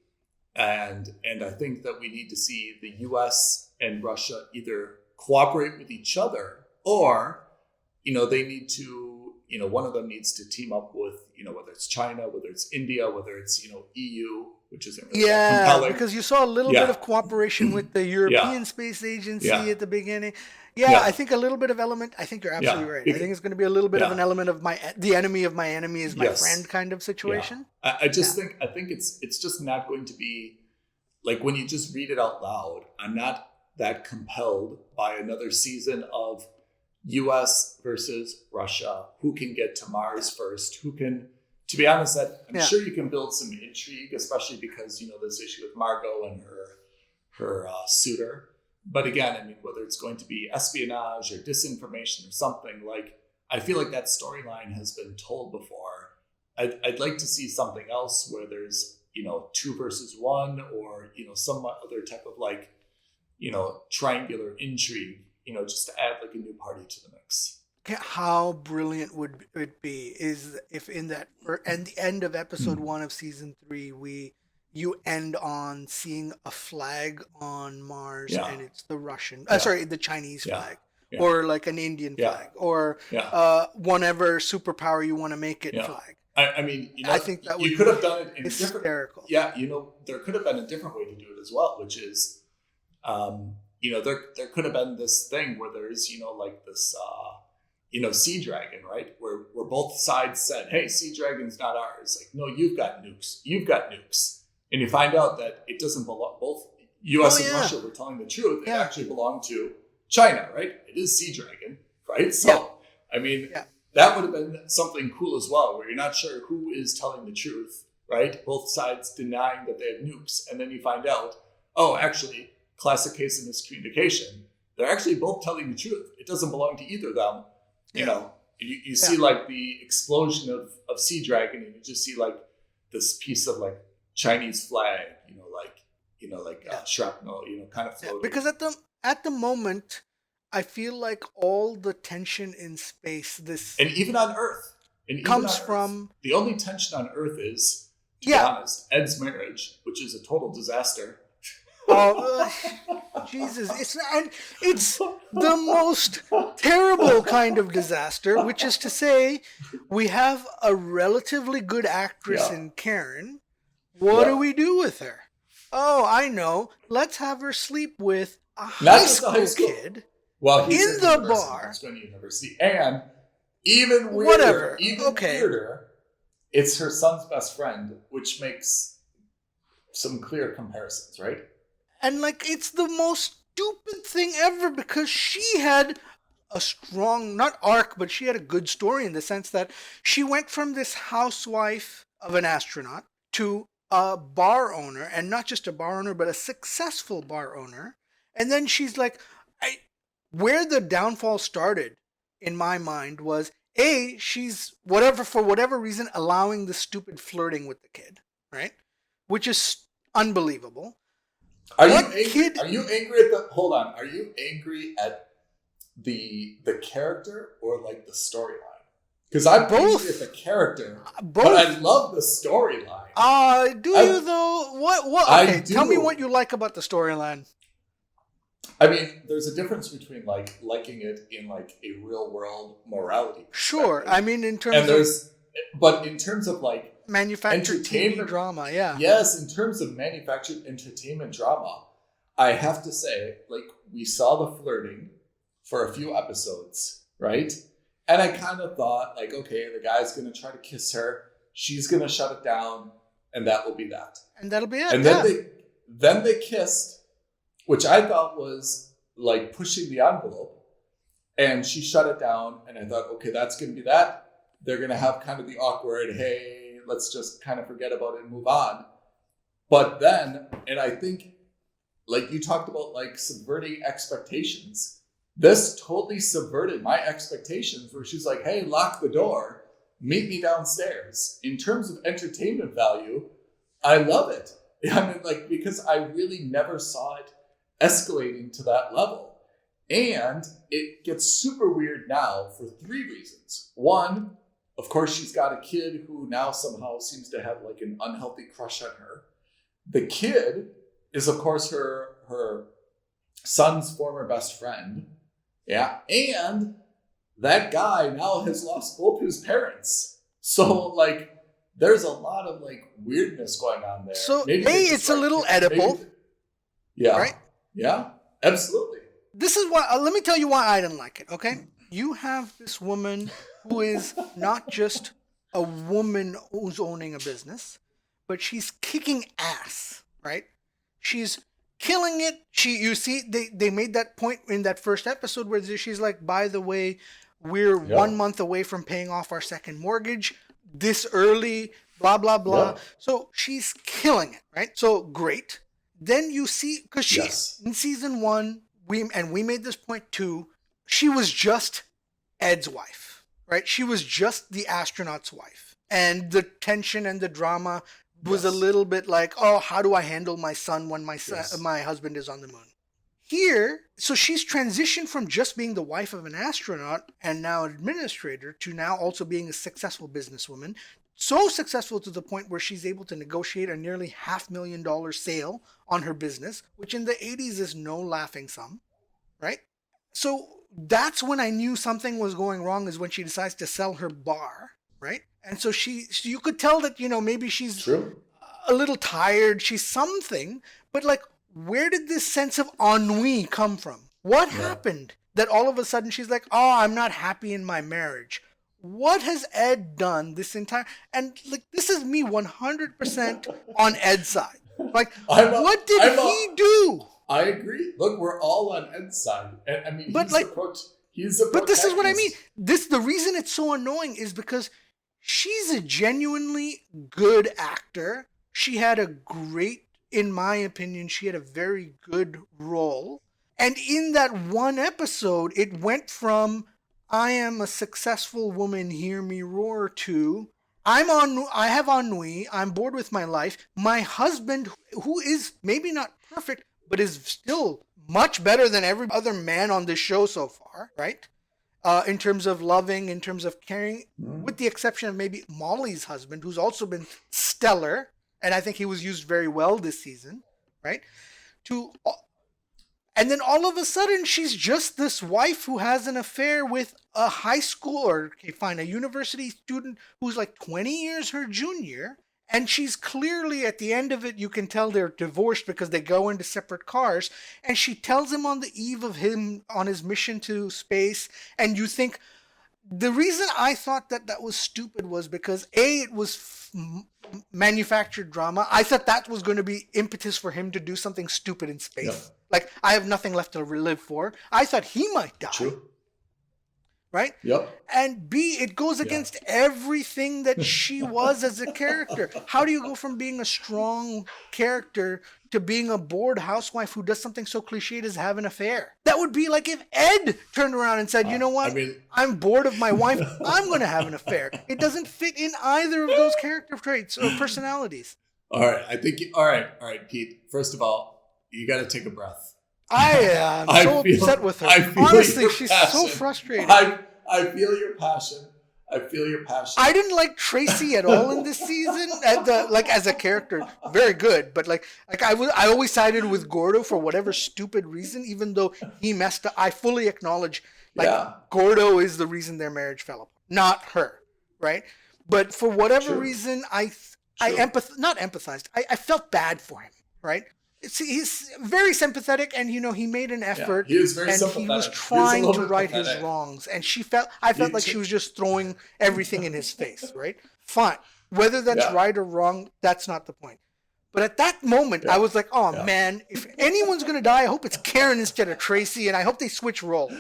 and I think that we need to see the U.S. and Russia either cooperate with each other, or they need to. One of them needs to team up with, whether it's China, whether it's India, whether it's, EU, which isn't really compelling. Because you saw a little bit of cooperation with the European Space Agency at the beginning. I think a little bit of element. I think you're absolutely right. I think it's going to be a little bit of an element of the enemy of my enemy is my friend kind of situation. I think it's just not going to be like when you just read it out loud. I'm not that compelled by another season of US versus Russia, who can get to Mars first, who can, to be honest, I'm sure you can build some intrigue, especially because, this issue with Margot and her suitor. But again, whether it's going to be espionage or disinformation or something, like, I feel like that storyline has been told before. I'd like to see something else where there's, 2 versus 1 or, some other type of triangular intrigue. Just to add like a new party to the mix. How brilliant would it be is if in that and the end of episode 1 of season 3 you end on seeing a flag on Mars and it's the Russian the Chinese flag or like an Indian flag or whatever superpower you want to make it flag. I think that you could have done it in hysterical. There could have been a different way to do it as well, which is there could have been this thing where there's, this, Sea Dragon, right? Where both sides said, hey, Sea Dragon's not ours. Like, no, you've got nukes. And you find out that it doesn't belong, both US and Russia were telling the truth. It actually belonged to China, right? It is Sea Dragon, right? So, that would have been something cool as well, where you're not sure who is telling the truth, right? Both sides denying that they have nukes. And then you find out, oh, actually, classic case of miscommunication. They're actually both telling the truth. It doesn't belong to either of them. You see like the explosion of Sea Dragon, and you just see like this piece of like Chinese flag, shrapnel, kind of floating. Because at the moment, I feel like all the tension in space, and even on Earth, comes from the only tension on Earth is, to be honest, Ed's marriage, which is a total disaster. Jesus! It's the most terrible kind of disaster, which is to say, we have a relatively good actress in Karen. What do we do with her? Oh, I know. Let's have her sleep with a high school kid. Well, he's in the bar. He's going to university, and even weirder, weirder, it's her son's best friend, which makes some clear comparisons, right? And it's the most stupid thing ever because she had a strong, not arc, but she had a good story in the sense that she went from this housewife of an astronaut to a bar owner, and not just a bar owner, but a successful bar owner. And then she's like, where the downfall started in my mind was she's for whatever reason, allowing the stupid flirting with the kid, right? Which is unbelievable. Are you angry at the? Hold on. Are you angry at the character or like the storyline? Because I'm angry at the character, but I love the storyline. Do you though? What? Okay, tell me what you like about the storyline. There's a difference between liking it in a real world morality. Sure, in terms but in terms of manufactured TV drama, Yes, in terms of manufactured entertainment drama, I have to say, we saw the flirting for a few episodes, right? And I kind of thought, like, okay, the guy's going to try to kiss her. She's going to shut it down, and that will be that. And that'll be it. And then they kissed, which I thought was like pushing the envelope. And she shut it down, and I thought, okay, that's going to be that. They're going to have kind of the awkward, hey, let's just kind of forget about it and move on. But then, and I think, like you talked about, like subverting expectations. This totally subverted my expectations where she's like, hey, lock the door, meet me downstairs. In terms of entertainment value, I love it. I mean, like, because I really never saw it escalating to that level. And it gets super weird now for 3 reasons. One, of course, she's got a kid who now somehow seems to have like an unhealthy crush on her. The kid is, of course, her son's former best friend. Yeah. And that guy now has lost both his parents. So, like, there's a lot of like weirdness going on there. So, it's a little edible. Yeah. Right? Yeah, absolutely. This is why, let me tell you why I didn't like it, okay? You have this woman who is not just a woman who's owning a business, but she's kicking ass, right? She's killing it. You see, they made that point in that first episode where she's like, by the way, we're 1 month away from paying off our second mortgage this early, blah, blah, blah. So she's killing it, right? So great. Then you see, because she's in season 1, we made this point too, she was just Ed's wife, right? She was just the astronaut's wife. And the tension and the drama was a little bit like, oh, how do I handle my son when my husband is on the moon? Here, so she's transitioned from just being the wife of an astronaut and now an administrator to now also being a successful businesswoman. So successful to the point where she's able to negotiate a nearly $500,000 sale on her business, which in the 80s is no laughing sum, right? So that's when I knew something was going wrong, is when she decides to sell her bar, right? And so you could tell that, maybe she's a little tired, she's something, but like, where did this sense of ennui come from? What happened that all of a sudden she's like, oh, I'm not happy in my marriage? What has Ed done this entire... And like, this is me 100% on Ed's side. Like, what did he do? I agree. Look, we're all on Ed's side. And I mean, but he's a But this is what I mean. The reason it's so annoying is because she's a genuinely good actor. She had a great, in my opinion, she had a very good role. And in that one episode, it went from, I am a successful woman, hear me roar, to I have ennui, I'm bored with my life. My husband, who is maybe not perfect, but is still much better than every other man on this show so far, right? In terms of loving, in terms of caring, with the exception of maybe Molly's husband, who's also been stellar, and I think he was used very well this season, right? And then all of a sudden, she's just this wife who has an affair with a high school, or a university student who's like 20 years her junior. And she's clearly, at the end of it, you can tell they're divorced because they go into separate cars. And she tells him on the eve of him on his mission to space. And you think, the reason I thought that was stupid was because it was manufactured drama. I thought that was going to be impetus for him to do something stupid in space. Yeah. Like, I have nothing left to live for. I thought he might die. True. Right? Yep. And B, it goes against everything that she was as a character. How do you go from being a strong character to being a bored housewife who does something so cliched as have an affair? That would be like if Ed turned around and said, you know what? I'm bored of my wife. I'm going to have an affair. It doesn't fit in either of those character traits or personalities. All right. All right, Pete. First of all, you got to take a breath. I am upset with her. Honestly, she's so frustrating. I feel your passion. I didn't like Tracy at all in this season. As a character, very good. But I always sided with Gordo for whatever stupid reason, even though he messed up. I fully acknowledge, Gordo is the reason their marriage fell apart, not her, right? But for whatever reason, I felt bad for him, right? he's very sympathetic, and he made an effort, he is very and sympathetic. he was trying to right pathetic. his wrongs, and I felt like she was just throwing everything in his face, right? Fine. Whether that's right or wrong, that's not the point. But at that moment, I was like, oh man, if anyone's going to die, I hope it's Karen instead of Tracy, and I hope they switch roles.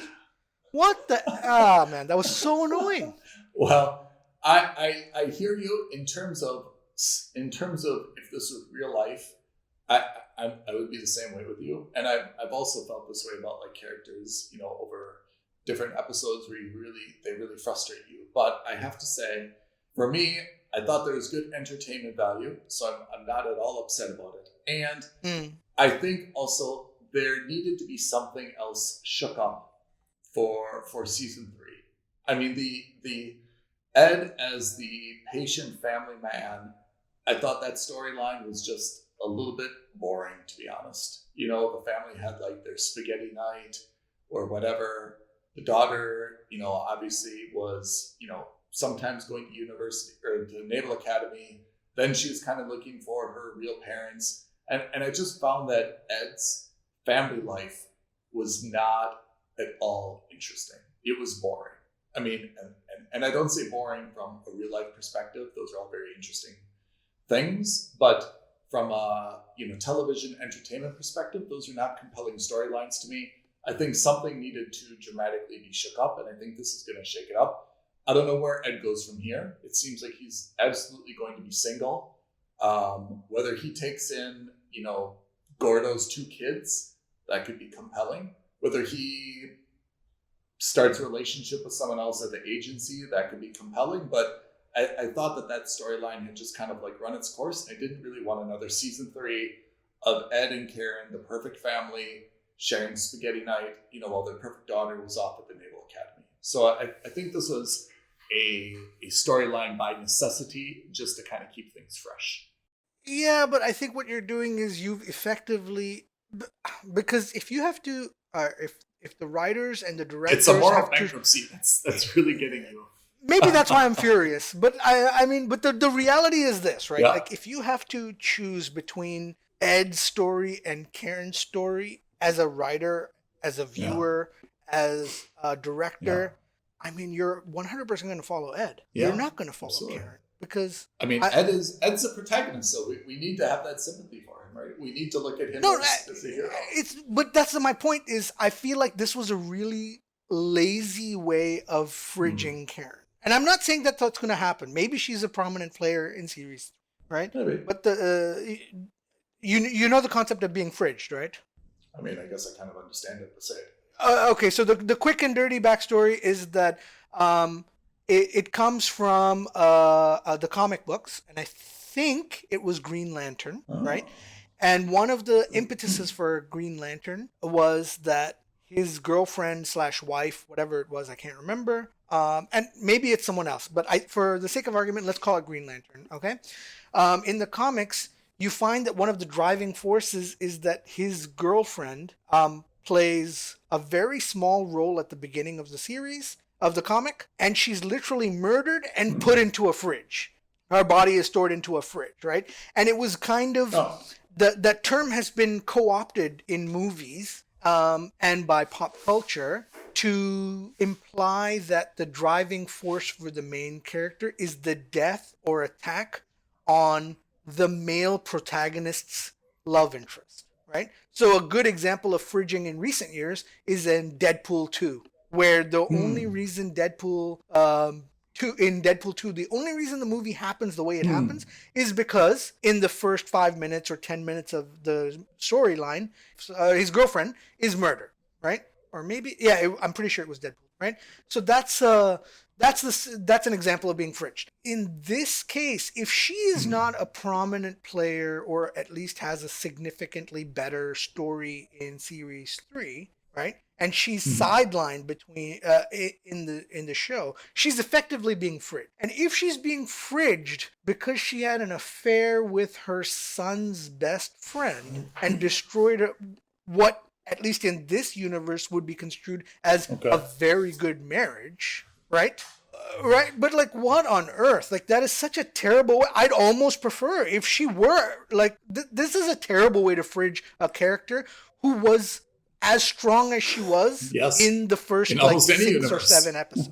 What the? Ah, man, that was so annoying. Well, I hear you in terms of if this was real life, I would be the same way with you. And I've also felt this way about like characters, over different episodes where they really frustrate you. But I have to say, for me, I thought there was good entertainment value, so I'm not at all upset about it. And I think also there needed to be something else shook up for season 3. I mean, the Ed as the patient family man, I thought that storyline was just a little bit boring, to be honest. The family had like their spaghetti night or whatever. The daughter, obviously was, sometimes going to university or the Naval Academy. Then she was kind of looking for her real parents. And I just found that Ed's family life was not at all interesting. It was boring. I mean, and I don't say boring from a real life perspective. Those are all very interesting things. But from a television entertainment perspective, those are not compelling storylines to me. I think something needed to dramatically be shook up, and I think this is going to shake it up. I don't know where Ed goes from here. It seems like he's absolutely going to be single. Whether he takes in, Gordo's 2 kids, that could be compelling. Whether he starts a relationship with someone else at the agency, that could be compelling. But I thought that storyline had just kind of like run its course. I didn't really want another season 3 of Ed and Karen, the perfect family, sharing spaghetti night, while their perfect daughter was off at the Naval Academy. So I think this was a storyline by necessity, just to kind of keep things fresh. Yeah, but I think what you're doing is you've effectively, because if you have to, if the writers and the directors, it's a moral bankruptcy. That's really getting you. Maybe that's why I'm furious. But I mean, but the reality is this, right? Yeah. Like if you have to choose between Ed's story and Karen's story as a writer, as a viewer, as a director, I mean, you're 100% going to follow Ed. Yeah, you're not going to follow Karen because Ed's a protagonist, so we need to have that sympathy for him, right? We need to look at him as a hero. But that's my point. Is I feel like this was a really lazy way of fridging Karen, and I'm not saying that that's going to happen. Maybe she's a prominent player in series, right? Maybe. But you know the concept of being fridged, right? I mean, I guess I kind of understand it, but say it. Okay, so the quick and dirty backstory is that it comes from the comic books, and I think it was Green Lantern, right? And one of the impetuses for Green Lantern was that his girlfriend / wife, whatever it was, I can't remember, and maybe it's someone else, but for the sake of argument, let's call it Green Lantern, okay? In the comics, you find that one of the driving forces is that his girlfriend plays a very small role at the beginning of the series, of the comic, and she's literally murdered and put into a fridge. Her body is stored into a fridge, right? And it was kind of, that term has been co-opted in movies and by pop culture to imply that the driving force for the main character is the death or attack on the male protagonist's love interest. Right? So a good example of fridging in recent years is in Deadpool 2, where the only reason Deadpool 2, the only reason the movie happens the way it happens is because in the first 5 minutes or 10 minutes of the storyline, his girlfriend is murdered, right? Or maybe, I'm pretty sure it was Deadpool, right? So that's an example of being fridged. In this case, if she is not a prominent player or at least has a significantly better story in series 3, right? And she's sidelined between in the show, she's effectively being fridged. And if she's being fridged because she had an affair with her son's best friend and destroyed what, at least in this universe, would be construed as a very good marriage, right? Right, but like, what on earth? Like, that is such a terrible way. I'd almost prefer if she were like, this is a terrible way to fridge a character who was as strong as she was Yes. in the In first like almost any 6 or universe. 7 episodes.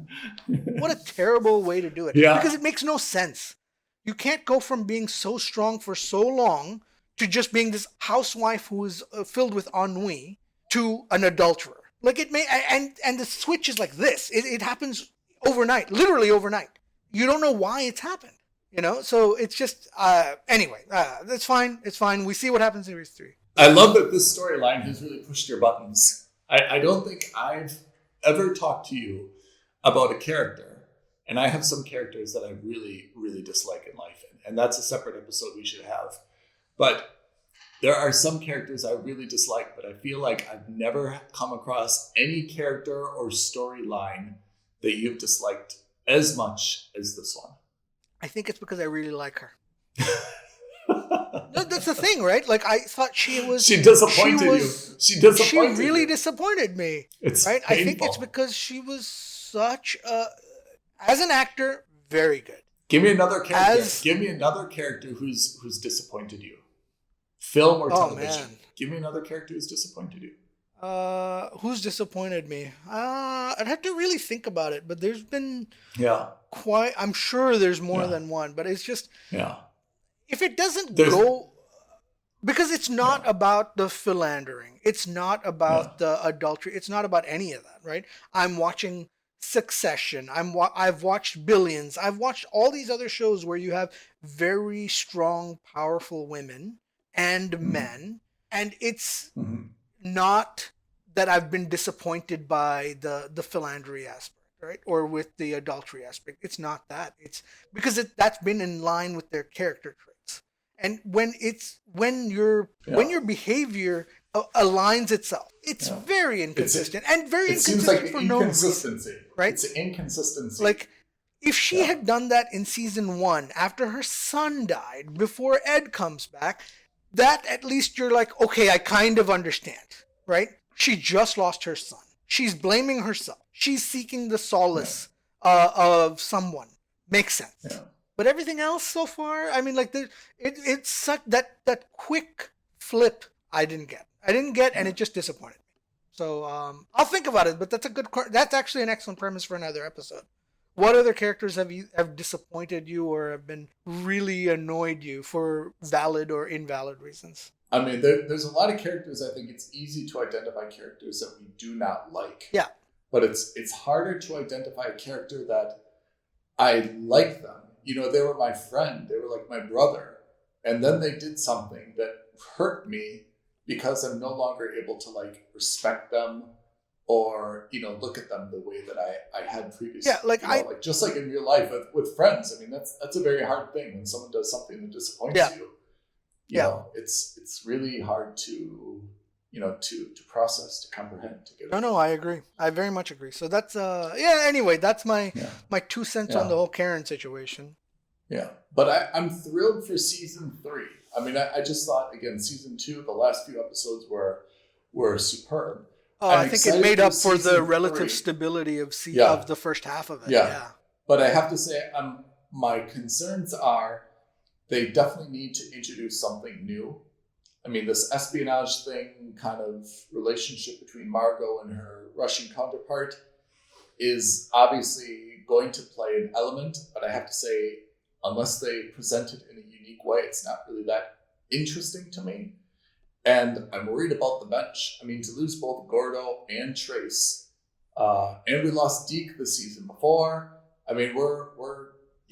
What a terrible way to do it. Yeah. Because it makes no sense. You can't go from being so strong for so long to just being this housewife who is filled with ennui to an adulterer. Like, it may, and the switch is like this. It happens overnight, literally overnight. You don't know why it's happened, so it's just anyway, that's fine. It's fine. We see what happens in series 3. I love that this storyline has really pushed your buttons. I don't think I've ever talked to you about a character, and I have some characters that I really, really dislike in life, and that's a separate episode we should have. But there are some characters I really dislike, but I feel like I've never come across any character or storyline that you've disliked as much as this one. I think it's because I really like her. No, that's the thing, right? Like, I thought she disappointed you. She really disappointed me. It's right. painful. I think it's because she was such as an actor, very good. Give me another character. Give me another character who's disappointed you. Film or television. Man. Give me another character who's disappointed you. Who's disappointed me? I'd have to really think about it, but there's been I'm sure there's more than one, but it's just if it doesn't go, because it's not about the philandering, it's not about the adultery, it's not about any of that, right? I'm watching Succession, I've watched Billions, I've watched all these other shows where you have very strong, powerful women and men, and it's not that I've been disappointed by the philandry aspect, right? Or with the adultery aspect. It's not that. It's because that's been in line with their character traits. And when your behavior aligns itself, it's very inconsistent and very inconsistent like for no reason, right? It's inconsistency. Like, if she had done that in season 1 after her son died, before Ed comes back, that at least you're like, okay, I kind of understand, right? She just lost her son. She's blaming herself. She's seeking the solace of someone. Makes sense. Yeah. But everything else so far, I mean, like, it's such that quick flip I didn't get, and it just disappointed me. So I'll think about it. But that's actually an excellent premise for another episode. What other characters have disappointed you or have been really annoyed you for valid or invalid reasons? I mean, there's a lot of characters. I think it's easy to identify characters that we do not like. Yeah. But it's harder to identify a character that I like them. They were my friend. They were like my brother. And then they did something that hurt me because I'm no longer able to respect them or, look at them the way that I had previously. Yeah, just like in real life with friends. I mean, that's a very hard thing when someone does something that disappoints you. You know, it's really hard to process, to comprehend, to get it. No, I agree. I very much agree. So that's anyway, that's my 2 cents on the whole Karen situation. Yeah. But I'm thrilled for season 3. I mean, I just thought, again, season 2, the last few episodes were superb. I think it made up for the relative stability of the first half of it. Yeah. But I have to say, my concerns are they definitely need to introduce something new. I mean, this espionage thing, kind of relationship between Margot and her Russian counterpart is obviously going to play an element, but I have to say, unless they present it in a unique way, it's not really that interesting to me. And I'm worried about the bench. I mean, to lose both Gordo and Trace, and we lost Deke the season before. I mean, we're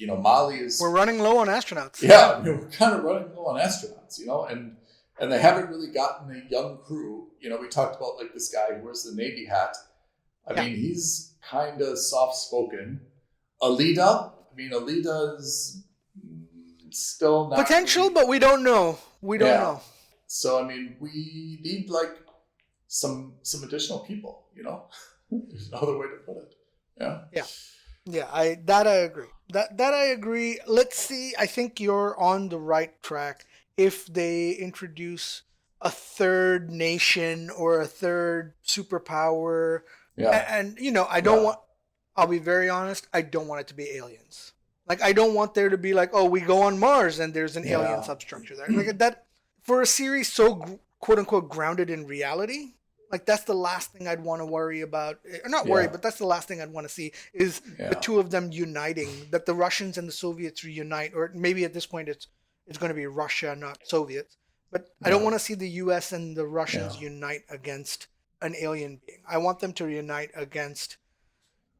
Molly is... We're running low on astronauts. Yeah, I mean, we're kind of running low on astronauts, and they haven't really gotten a young crew. We talked about this guy who wears the Navy hat. I mean, he's kind of soft-spoken. Alita's still not... Potential, really, but we don't know. We don't know. So, I mean, we need, some additional people, There's no other way to put it. Yeah. Yeah. Yeah, I agree. That I agree. Let's see. I think you're on the right track. If they introduce a third nation or a third superpower, and I don't I'll be very honest, I don't want it to be aliens. Like, I don't want there to be like, oh, we go on Mars and there's an alien substructure there. Like that, for a series so quote unquote grounded in reality, like that's the last thing I'd want to worry about. Or not worry, but that's the last thing I'd want to see is the two of them uniting, that the Russians and the Soviets reunite, or maybe at this point it's going to be Russia, not Soviets. But I don't want to see the US and the Russians unite against an alien being. I want them to reunite against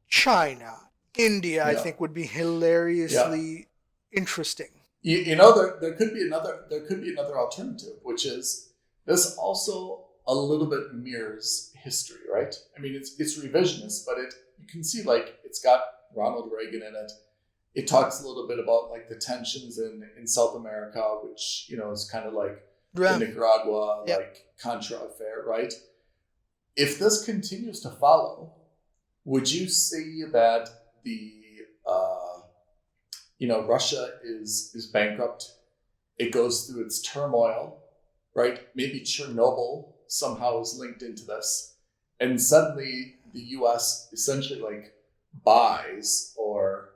China. India, I think, would be hilariously interesting. You know, there could be another alternative, which is this also a little bit mirrors history, right? I mean, it's revisionist, but you can see like it's got Ronald Reagan in it. It talks a little bit about like the tensions in South America, which, you know, is kind of like the Nicaragua, like Contra affair, right? If this continues to follow, would you see that the Russia is bankrupt? It goes through its turmoil, right? Maybe Chernobyl somehow is linked into this, and suddenly the U.S. essentially like buys or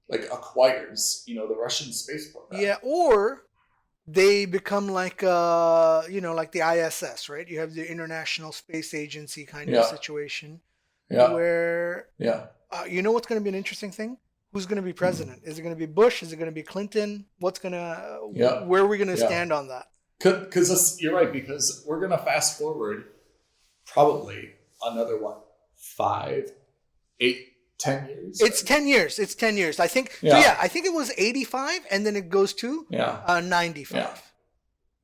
like acquires, the Russian space program. Yeah, or they become like like the ISS, right? You have the International Space Agency kind of situation, where you know what's going to be an interesting thing? Who's going to be president? Is it going to be Bush? Is it going to be Clinton? Where are we going to stand on that? Because you're right, because we're going to fast forward probably another 5, 8, 10 years. It's 10 years. It's 10 years. I think. Yeah. So I think it was 85, and then it goes to 95.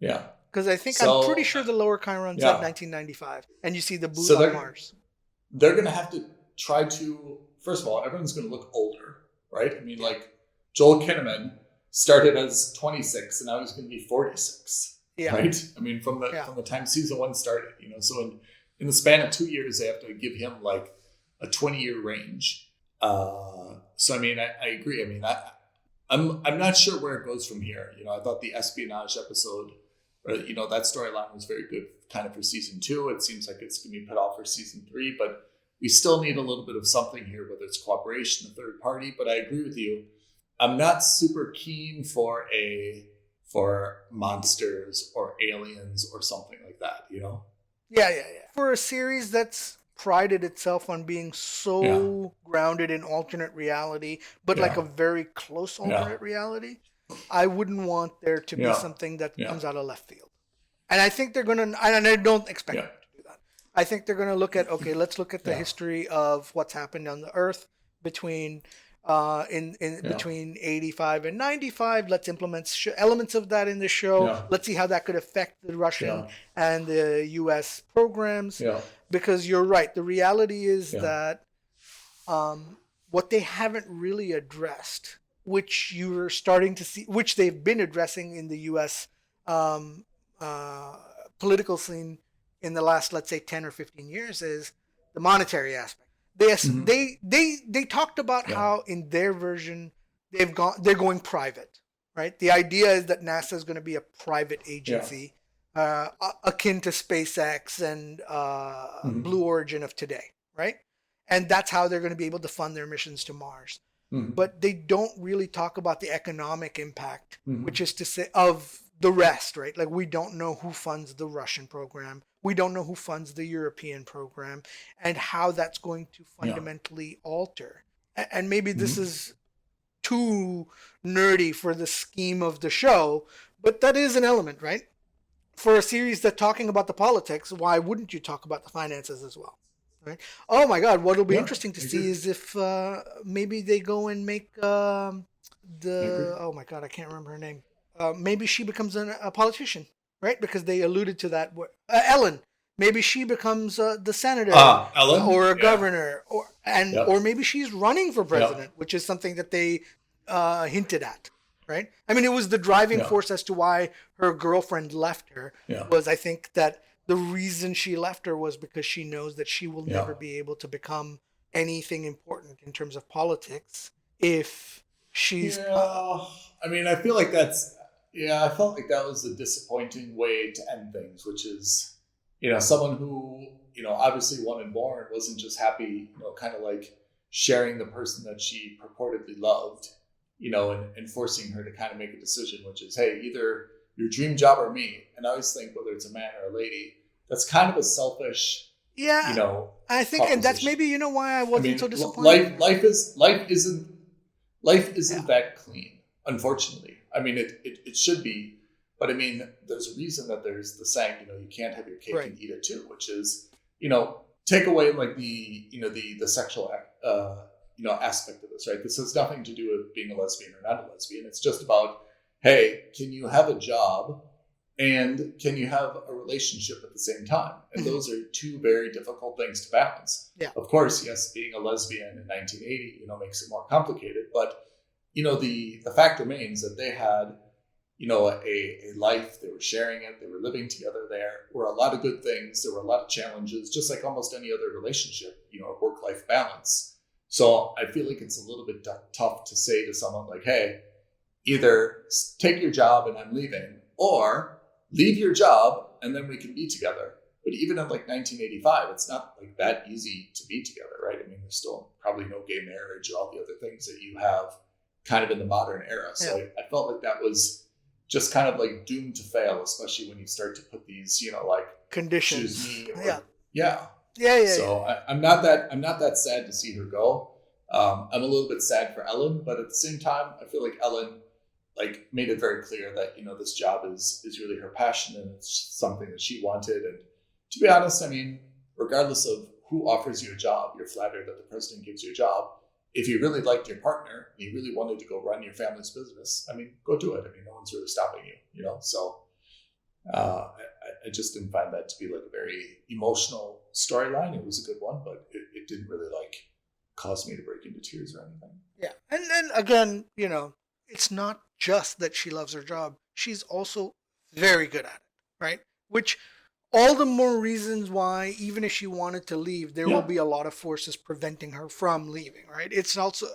Yeah. Because I'm pretty sure the Lower Chiron said 1995, and you see the boot on Mars. They're going to have to try to. First of all, everyone's going to look older, right? I mean, like Joel Kinnaman started as 26, and now he's going to be 46. Yeah. Right. I mean, from the time season 1 started, so in the span of 2 years, they have to give him like a 20-year range. So I mean, I agree. I mean, I'm not sure where it goes from here. I thought the espionage episode, that storyline was very good, kind of for season 2. It seems like it's going to be put off for season 3, but we still need a little bit of something here, whether it's cooperation, a third party. But I agree with you. I'm not super keen for monsters or aliens or something like that, Yeah. For a series that's prided itself on being so grounded in alternate reality, but like a very close alternate reality, I wouldn't want there to be something that comes out of left field. And I think they're going to, and I don't expect them to do that. I think they're going to look at, let's look at the history of what's happened on the Earth between between 85 and 95. Let's implement elements of that in the show. Let's see how that could affect the Russian and the U.S. programs. Because you're right. The reality is that what they haven't really addressed, which you're starting to see, which they've been addressing in the U.S. Political scene in the last, let's say, 10 or 15 years, is the monetary aspect. They talked about how in their version they're going private, right? The idea is that NASA is going to be a private agency, akin to SpaceX and Blue Origin of today, right? And that's how they're going to be able to fund their missions to Mars. But they don't really talk about the economic impact, which is to say of the rest, right? Like, we don't know who funds the Russian program. We don't know who funds the European program, and how that's going to fundamentally alter. And maybe this is too nerdy for the scheme of the show, but that is an element, right? For a series that's talking about the politics, why wouldn't you talk about the finances as well? Right? Oh my God, what'll be interesting to see is if maybe they go and make oh my God, I can't remember her name. Maybe she becomes a politician, right? Because they alluded to that. Ellen, maybe she becomes the senator, Ellen? or a governor, or maybe she's running for president, which is something that they hinted at, right? I mean, it was the driving force as to why her girlfriend left her. Was, I think, that the reason she left her was because she knows that she will never be able to become anything important in terms of politics if she's. I mean, I feel like that's. I felt like that was a disappointing way to end things, which is, someone who, obviously wanted more and wasn't just happy, kind of like sharing the person that she purportedly loved, and forcing her to kind of make a decision, which is, hey, either your dream job or me. And I always think whether it's a man or a lady, that's kind of a selfish, Yeah, I think, and that's maybe why I wasn't so disappointed. Life isn't that clean, unfortunately. I mean, it should be, but I mean, there's a reason that there's the saying, you can't have your cake and eat it too, which is, take away like the sexual aspect of this, right? This has nothing to do with being a lesbian or not a lesbian. It's just about, hey, can you have a job and can you have a relationship at the same time? And those are two very difficult things to balance. Yeah. Of course, yes, being a lesbian in 1980, makes it more complicated. But, the fact remains that they had, a life. They were sharing it. They were living together. There were a lot of good things. There were a lot of challenges, just like almost any other relationship, work-life balance. So I feel like it's a little bit tough to say to someone like, hey, either take your job and I'm leaving, or leave your job and then we can be together. But even in like 1985, it's not like that easy to be together, right? I mean, there's still probably no gay marriage or all the other things that you have kind of in the modern era. So I felt like that was just kind of like doomed to fail, especially when you start to put these, like conditions. Choose me or, yeah. So I'm not that sad to see her go. I'm a little bit sad for Ellen, but at the same time, I feel like Ellen made it very clear that this job is really her passion and it's something that she wanted. And to be honest, I mean, regardless of who offers you a job, you're flattered that the president gives you a job. If you really liked your partner and you really wanted to go run your family's business, I mean, go do it. I mean, no one's really stopping you, So I just didn't find that to be like a very emotional storyline. It was a good one, but it didn't really cause me to break into tears or anything. Yeah. And then again, it's not just that she loves her job. She's also very good at it, right? Which all the more reasons why, even if she wanted to leave, there will be a lot of forces preventing her from leaving, right? It's also,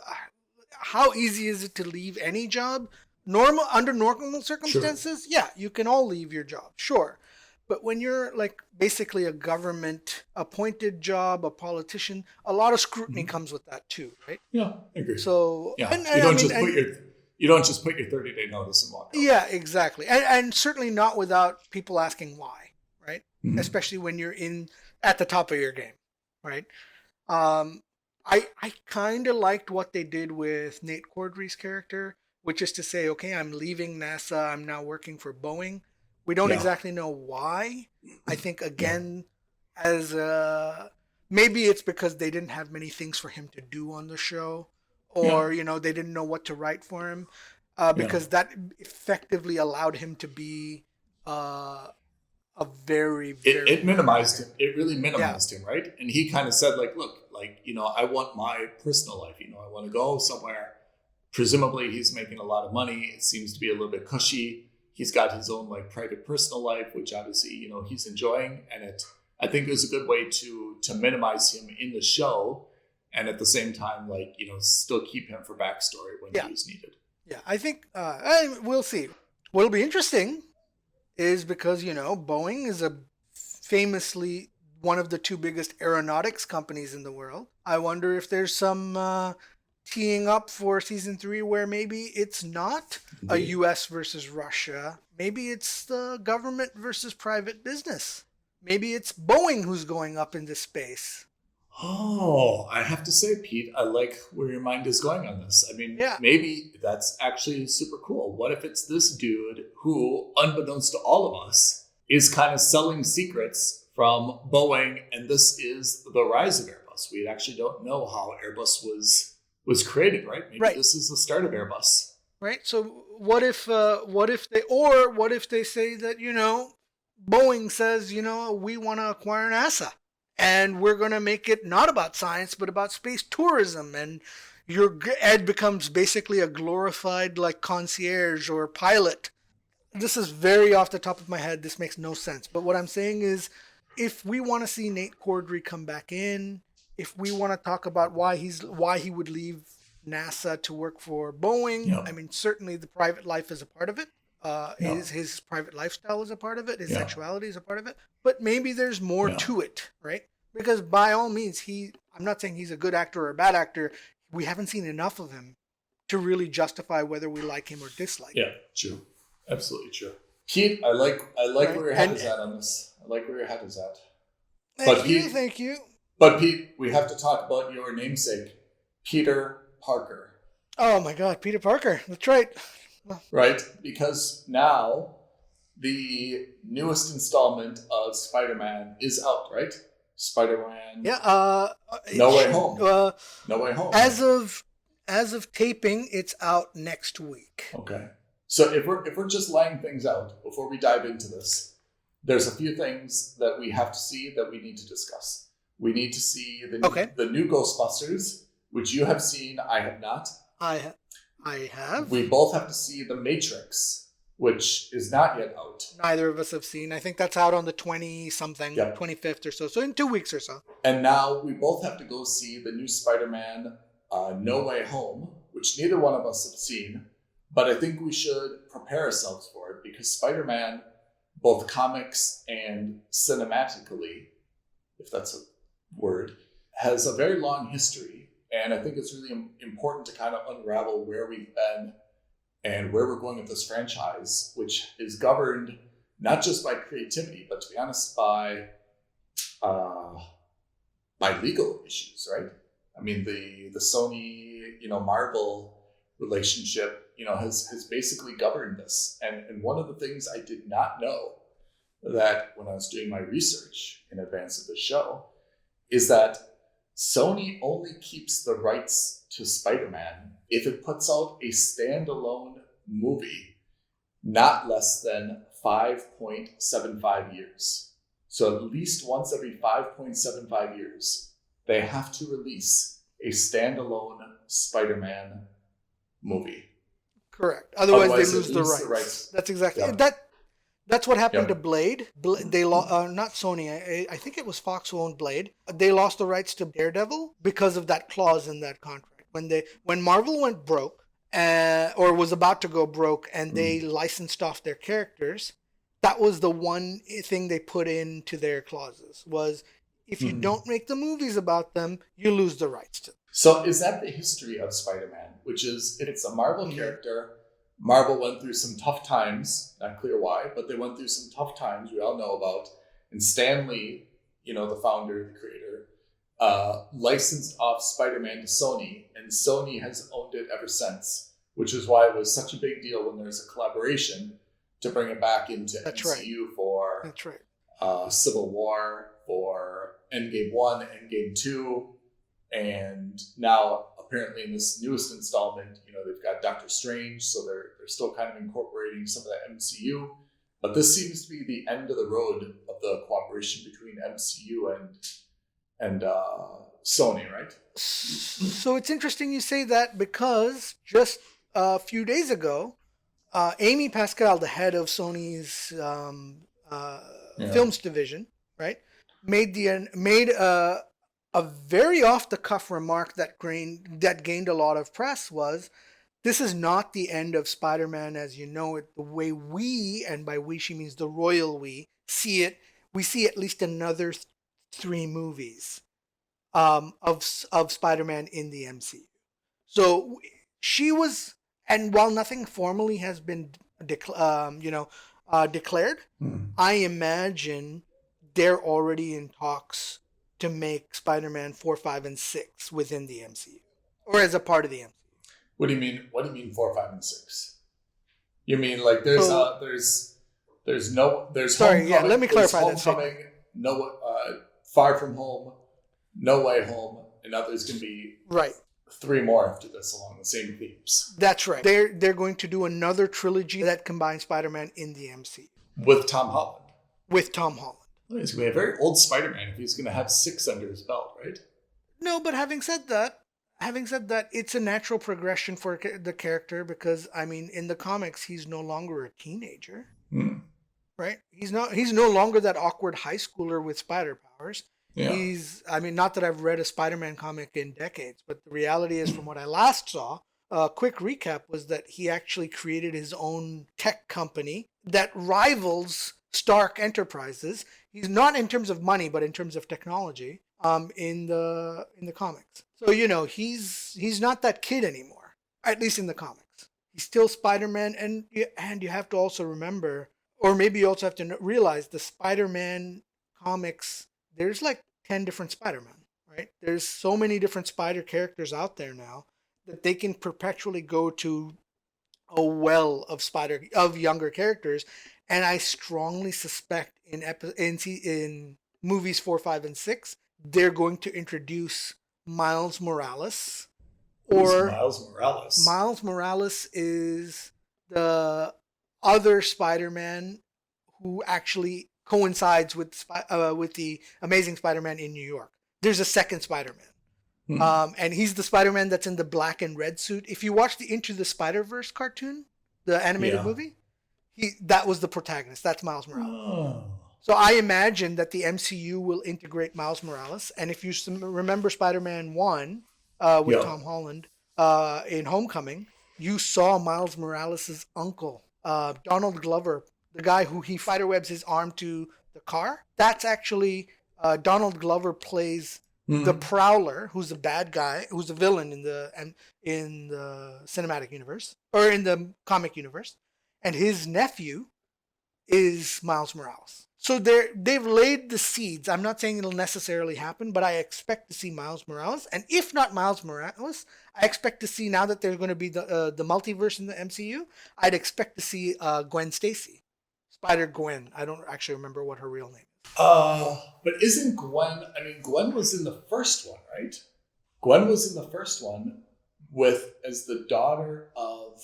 how easy is it to leave any job? Under normal circumstances, sure. You can all leave your job, sure. But when you're basically a government appointed job, a politician, a lot of scrutiny comes with that too, right? Yeah, I agree. So you don't just put your 30-day notice and walk out. Yeah, exactly. And certainly not without people asking why, right? Mm-hmm. Especially when you're at the top of your game, right? I kind of liked what they did with Nate Cordry's character, which is to say, okay, I'm leaving NASA. I'm now working for Boeing. We don't exactly know why. I think, again, maybe it's because they didn't have many things for him to do on the show, or, they didn't know what to write for him, because that effectively allowed him to be a very, very... It minimized him. It really minimized him, right? And he kind of said, look, I want my personal life. I want to go somewhere. Presumably, he's making a lot of money. It seems to be a little bit cushy. He's got his own private personal life, which obviously, he's enjoying. And I think it was a good way to minimize him in the show. And at the same time, still keep him for backstory when he was needed. Yeah, I think we'll see. What'll be interesting is because, Boeing is famously one of the two biggest aeronautics companies in the world. I wonder if there's some teeing up for season 3 where maybe it's not a U.S. versus Russia. Maybe it's the government versus private business. Maybe it's Boeing who's going up into space. Oh, I have to say, Pete, I like where your mind is going on this. I mean, maybe that's actually super cool. What if it's this dude who, unbeknownst to all of us, is kind of selling secrets from Boeing, and this is the rise of Airbus? We actually don't know how Airbus was created, right? Maybe this is the start of Airbus. Right. So what if they say that, Boeing says, we want to acquire NASA and we're going to make it not about science, but about space tourism. And Ed becomes basically a glorified concierge or pilot. This is very off the top of my head. This makes no sense. But what I'm saying is, if we want to see Nate Cordry come back in, if we want to talk about why he would leave NASA to work for Boeing, I mean, certainly the private life is a part of it. His private lifestyle is a part of it. His sexuality is a part of it. But maybe there's more to it, right? because by all means, I'm not saying he's a good actor or a bad actor. We haven't seen enough of him to really justify whether we like him or dislike him. Yeah, true. Absolutely true. Pete, I like Right. where your head is at on this. I like where your head is at. Thank you. But Pete, we have to talk about your namesake, Peter Parker. Oh my God, Peter Parker. That's right. Right? Because now the newest installment of Spider-Man is out, right? Spider-Man. Yeah. No Way Home. No Way Home. As of taping, it's out next week. Okay. So if we're just laying things out before we dive into this, there's a few things that we have to see that we need to discuss. We need to see the new Ghostbusters, which you have seen, I have not. I have. We both have to see The Matrix, which is not yet out. Neither of us have seen. I think that's out on the 20-something, 25th or so. So in 2 weeks or so. And now we both have to go see the new Spider-Man, No Way Home, which neither one of us have seen. But I think we should prepare ourselves for it because Spider-Man, both comics and cinematically, if that's a word, has a very long history. And I think it's really important to kind of unravel where we've been and where we're going with this franchise, which is governed not just by creativity, but to be honest, by legal issues, right? I mean, the Sony, Marvel relationship, has basically governed this. And one of the things I did not know that when I was doing my research in advance of the show is that Sony only keeps the rights to Spider-Man if it puts out a standalone movie not less than 5.75 years. So at least once every 5.75 years, they have to release a standalone Spider-Man movie. Correct. Otherwise they lose the rights. That's exactly That's what happened to Blade. They not Sony. I think it was Fox who owned Blade. They lost the rights to Daredevil because of that clause in that contract. When Marvel went broke or was about to go broke, and they licensed off their characters, that was the one thing they put into their clauses was if you don't make the movies about them, you lose the rights to them. So is that the history of Spider-Man? Which is, if it's a Marvel character, Marvel went through some tough times, not clear why, but they went through some tough times we all know about. And Stan Lee, the founder, the creator, licensed off Spider-Man to Sony, and Sony has owned it ever since, which is why it was such a big deal when there's a collaboration to bring it back into MCU for Civil War, for Endgame 1, Endgame 2, and now apparently in this newest installment, they've got Doctor Strange, so they're still kind of incorporating some of that MCU. But this seems to be the end of the road of the cooperation between MCU and Sony, right? So it's interesting you say that because just a few days ago, Amy Pascal, the head of Sony's films division, right, made a very off-the-cuff remark that gained a lot of press was, this is not the end of Spider-Man as you know it, the way we, and by we she means the royal we, see it. We see at least another 3 movies of Spider-Man in the MCU. So she was, and while nothing formally has been declared, I imagine they're already in talks to make Spider-Man 4, 5, and 6 within the MCU, or as a part of the MCU. What do you mean? What do you mean 4, 5, and 6? You mean like there's Sorry, yeah. Let me clarify that. Homecoming, Far From Home, No Way Home, and now there's going to be 3 more after this along the same themes. That's right. They're going to do another trilogy that combines Spider-Man in the MCU with Tom Holland. He's going to be a very old Spider-Man if he's going to have 6 under his belt, right? No, but having said that, it's a natural progression for the character because, I mean, in the comics, he's no longer a teenager, right? He's no longer that awkward high schooler with spider powers. Yeah. Not that I've read a Spider-Man comic in decades, but the reality is from what I last saw, a quick recap was that he actually created his own tech company that rivals Stark Enterprises. He's not in terms of money, but in terms of technology. In the comics. So he's not that kid anymore. At least in the comics, he's still Spider-Man, and you have to also remember, or maybe you also have to realize the Spider-Man comics. There's like 10 different Spider-Man, right? There's so many different Spider characters out there now that they can perpetually go to a well of younger characters, and I strongly suspect in movies 4, 5, and 6 they're going to introduce Miles Morales. Who's Miles Morales? Miles Morales is the other Spider-Man who actually coincides with the Amazing Spider-Man in New York. There's a second Spider-Man. And he's the Spider-Man that's in the black and red suit. If you watch the Into the Spider-Verse cartoon, the animated movie, that was the protagonist. That's Miles Morales. Oh. So I imagine that the MCU will integrate Miles Morales. And if you remember Spider-Man 1 with Tom Holland in Homecoming, you saw Miles Morales' uncle, Donald Glover, the guy who he spiderwebs his arm to the car. That's actually Donald Glover plays the Prowler, who's the bad guy, who's the villain in the cinematic universe, or in the comic universe. And his nephew is Miles Morales. So they've laid the seeds. I'm not saying it'll necessarily happen, but I expect to see Miles Morales. And if not Miles Morales, I expect to see, now that there's going to be the multiverse in the MCU, I'd expect to see Gwen Stacy. Spider-Gwen. I don't actually remember what her real name is. But isn't Gwen... I mean, Gwen was in the first one, right? Gwen was in the first one as the daughter of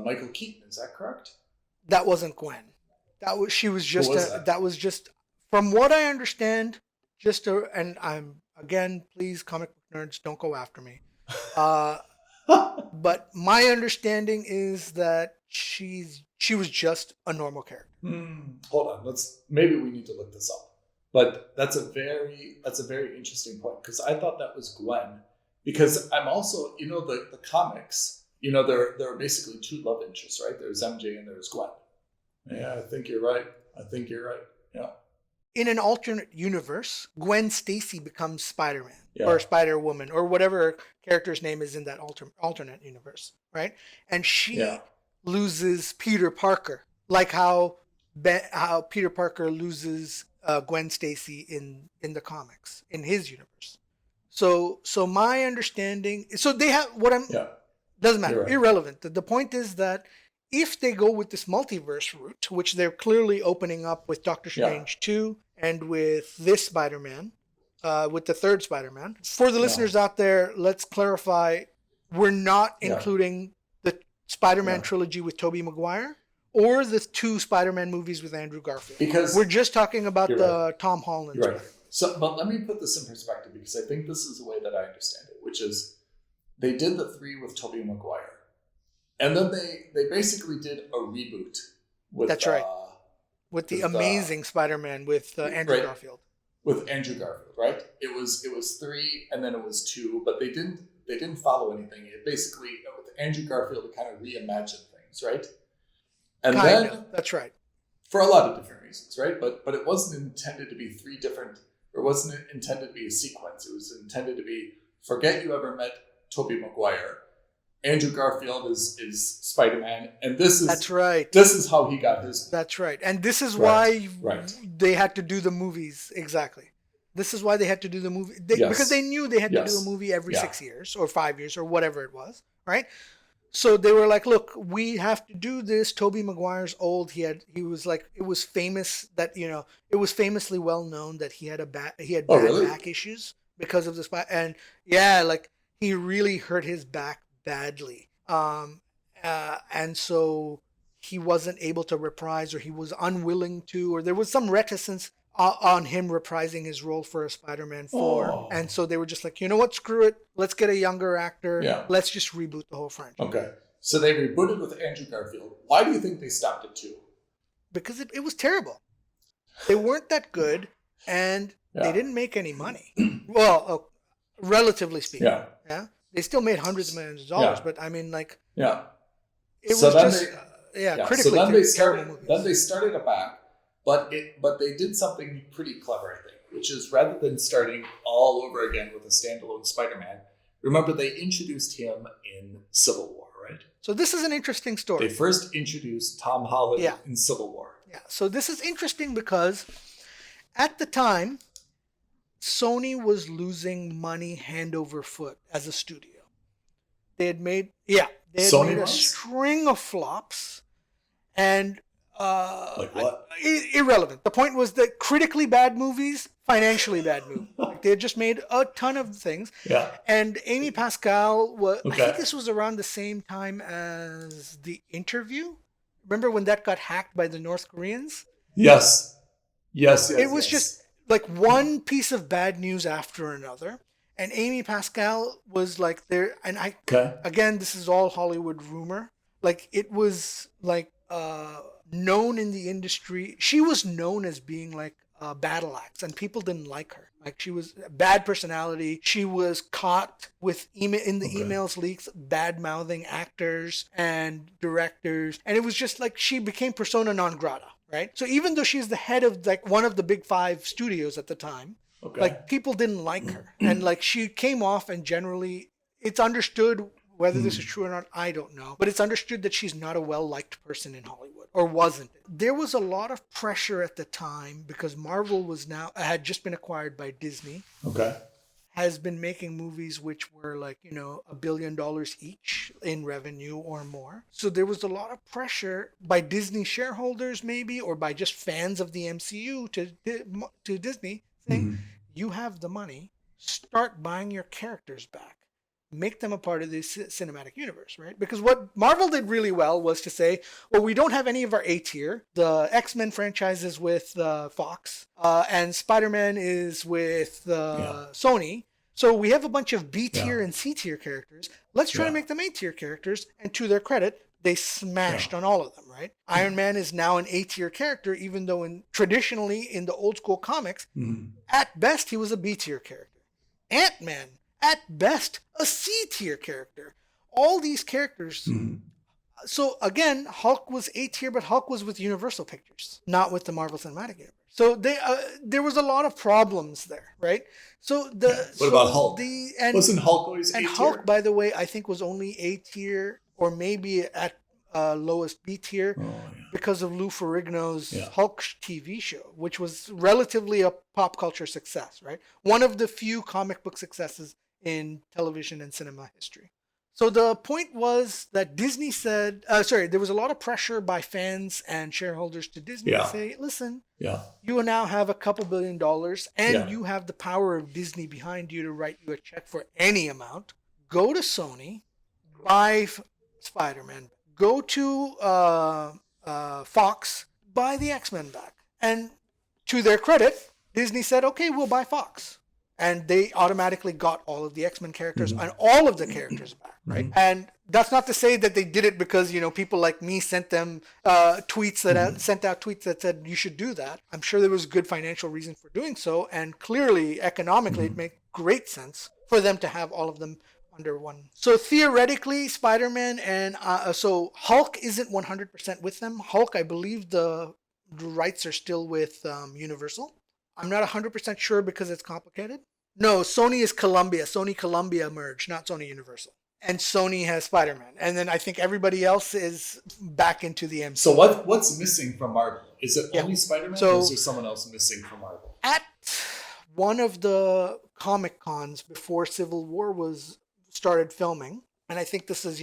Michael Keaton. Is that correct? That wasn't Gwen. That was just from what I understand, and I'm, again, please, comic book nerds, don't go after me. But my understanding is that she was just a normal character. Hold on, maybe we need to look this up. But that's a very interesting point, because I thought that was Gwen, because I'm also, the comics, there are basically two love interests, right? There's MJ and there's Gwen. Yeah, I think you're right. Yeah. In an alternate universe, Gwen Stacy becomes Spider-Man or Spider-Woman or whatever her character's name is in that alternate universe, right? And she loses Peter Parker, like how Peter Parker loses Gwen Stacy in the comics in his universe. So my understanding, so they have doesn't matter, right. Irrelevant. The point is that if they go with this multiverse route, which they're clearly opening up with Doctor Strange 2 and with this Spider-Man, with the third Spider-Man, for the listeners out there, let's clarify, we're not including the Spider-Man trilogy with Tobey Maguire or the 2 Spider-Man movies with Andrew Garfield. Because we're just talking about the Tom Holland Spider-Man. Right. So, but let me put this in perspective, because I think this is the way that I understand it, which is they did the 3 with Tobey Maguire. And then they basically did a reboot with with the Amazing Spider-Man with Andrew Garfield. With Andrew Garfield, right? It was 3 and then it was 2, but they didn't follow anything. It basically, with Andrew Garfield, it kind of reimagined things, right? And that's right. For a lot of different reasons, right? But it wasn't intended to be 3 different, or wasn't intended to be a sequence. It was intended to be, forget you ever met Tobey Maguire. Andrew Garfield is Spider-Man, and that's right. This is how he got his. That's right, and this is why they had to do the movies. Exactly, this is why they had to do the movie because they knew they had to do a movie every 6 years or 5 years or whatever it was, right? So they were like, "Look, we have to do this." Tobey Maguire's old. He was like, it was famous that it was famously well known that he had bad back issues because of this, and he really hurt his back badly, and so he wasn't able to reprise, or he was unwilling to, or there was some reticence on him reprising his role for a Spider-Man 4, and so they were just like, you know what, screw it, let's get a younger actor, let's just reboot the whole franchise. Okay, so they rebooted with Andrew Garfield. Why do you think they stopped at 2? Because it was terrible. They weren't that good, and they didn't make any money. Well, relatively speaking, yeah. They still made hundreds of millions of dollars, but I mean, it was just critically So then they terrible movies. Then they started it back, But they did something pretty clever, I think, which is rather than starting all over again with a standalone Spider-Man, remember they introduced him in Civil War, right? So this is an interesting story. They first introduced Tom Holland in Civil War. Yeah. So this is interesting because at the time, Sony was losing money hand over foot as a studio. They had made a string of flops, and like what? Irrelevant. The point was that critically bad movies, financially bad movies. Like they had just made a ton of things. Yeah. And Amy Pascal was. I think this was around the same time as The Interview. Remember when that got hacked by the North Koreans? Yes. It was just like one piece of bad news after another. And Amy Pascal was like there, and again, this is all Hollywood rumor. Like it was like known in the industry. She was known as being like a battle axe, and people didn't like her. Like she was a bad personality. She was caught with emails leaks, bad mouthing actors and directors, and it was just like she became persona non grata. Right. So even though she's the head of like one of the big 5 studios at the time. Like people didn't like her, and like she came off, and generally it's understood whether this is true or not. I don't know, but it's understood that she's not a well-liked person in Hollywood, or wasn't. There was a lot of pressure at the time because Marvel had just been acquired by Disney. Has been making movies which were like, $1 billion each in revenue or more. So there was a lot of pressure by Disney shareholders maybe, or by just fans of the MCU to Disney saying, you have the money, start buying your characters back. Make them a part of the cinematic universe, right? Because what Marvel did really well was to say, well, we don't have any of our A tier. The X-Men franchise is with Fox, and Spider-Man is with Sony. So we have a bunch of B tier and C tier characters. Let's try to make them A tier characters. And to their credit, they smashed on all of them, right? Iron Man is now an A tier character, even though traditionally in the old school comics, at best he was a B tier character. Ant-Man, at best, a C tier character. All these characters. So again, Hulk was A tier, but Hulk was with Universal Pictures, not with the Marvel Cinematic Universe. So there was a lot of problems there, right? So what about Hulk? Wasn't Hulk always A tier? And Hulk, by the way, I think was only A tier, or maybe at lowest B tier, because of Lou Ferrigno's Hulk TV show, which was relatively a pop culture success, right? One of the few comic book successes in television and cinema history. So the point was that Disney said, there was a lot of pressure by fans and shareholders to Disney to say, listen, you now have a couple $2 billion and you have the power of Disney behind you to write you a check for any amount. Go to Sony, buy Spider-Man. Go to Fox, buy the X-Men back. And to their credit, Disney said, okay, we'll buy Fox. And they automatically got all of the X-Men characters and all of the characters back, right? And that's not to say that they did it because, people like me sent them tweets that said you should do that. I'm sure there was good financial reason for doing so. And clearly, economically, it made great sense for them to have all of them under one. So theoretically, Spider-Man and so Hulk isn't 100% with them. Hulk, I believe the rights are still with Universal. I'm not 100% sure because it's complicated. No, Sony is Columbia. Sony Columbia merged, not Sony Universal. And Sony has Spider-Man. And then I think everybody else is back into the MCU. So what's missing from Marvel? Is it only Spider-Man, or is there someone else missing from Marvel? At one of the Comic Cons before Civil War started filming, and I think this is,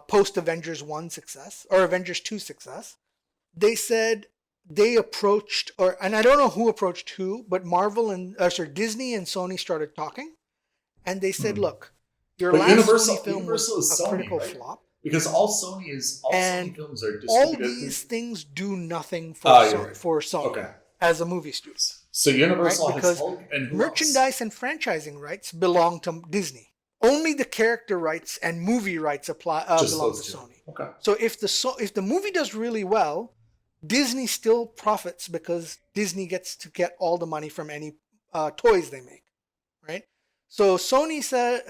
post Avengers 1 success, or Avengers 2 success, they said they approached, and I don't know who approached who, but Disney and Sony started talking, and they said, look, your last Sony film was a critical flop. Because all Sony films are distributed. All these things do nothing for Sony as a movie studio. So Universal has Hulk, and merchandise and franchising rights belong to Disney. Only the character rights and movie rights belong to Sony. Okay. So if the movie does really well, Disney still profits because Disney gets to get all the money from any toys they make, right? So Sony said,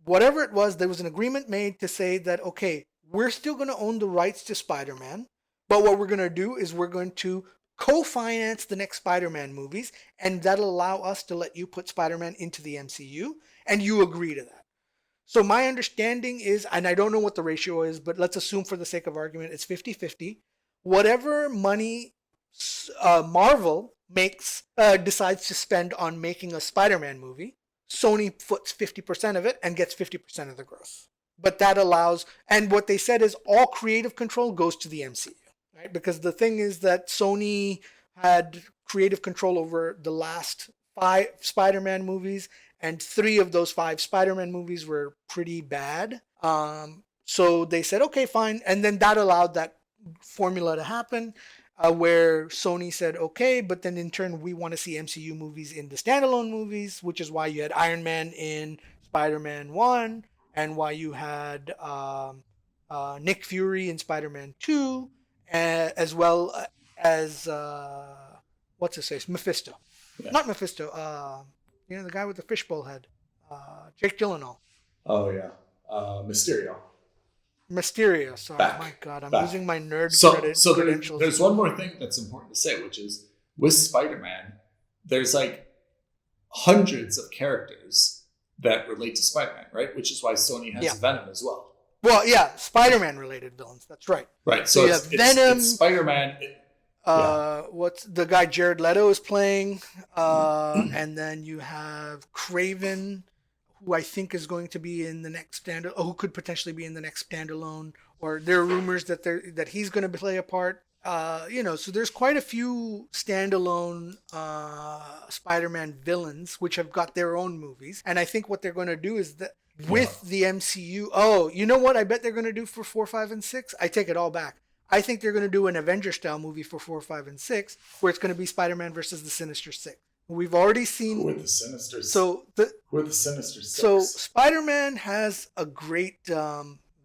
whatever it was, there was an agreement made to say that, okay, we're still going to own the rights to Spider-Man, but what we're going to do is we're going to co-finance the next Spider-Man movies, and that'll allow us to let you put Spider-Man into the MCU, and you agree to that. So my understanding is, and I don't know what the ratio is, but let's assume for the sake of argument, it's 50-50. Whatever money Marvel decides to spend on making a Spider-Man movie, Sony foots 50% of it and gets 50% of the gross. But that allows, and what they said is all creative control goes to the MCU, right? Because the thing is that Sony had creative control over the last 5 Spider-Man movies, and 3 of those 5 Spider-Man movies were pretty bad. So they said, okay, fine. And then that allowed that formula to happen, where Sony said, okay, but then in turn, we want to see MCU movies in the standalone movies, which is why you had Iron Man in Spider-Man 1, and why you had Nick Fury in Spider-Man 2, as well as, what's his face? Mephisto. Yeah. Not Mephisto, the guy with the fishbowl head. Jake Gyllenhaal. Oh, yeah. Mysterio, sorry. My God, I'm losing my nerd credentials. There's one more thing that's important to say, which is with Spider-Man, there's like hundreds of characters that relate to Spider-Man, right? Which is why Sony has Venom as well. Well, yeah, Spider-Man related villains. That's right. Right. So you have Venom. It's Spider-Man. What's the guy Jared Leto is playing? And then you have Craven, who I think is going to be in the next who could potentially be in the next standalone, or there are rumors that he's going to play a part. So there's quite a few standalone Spider-Man villains which have got their own movies, and I think what they're going to do is that with the MCU. Oh, you know what? I bet they're going to do for 4, 5, and 6. I take it all back. I think they're going to do an Avenger-style movie for 4, 5, and 6, where it's going to be Spider-Man versus the Sinister Six. We've already seen. Who are the Sinister Six? Who are the Sinister Six? So Spider-Man has a great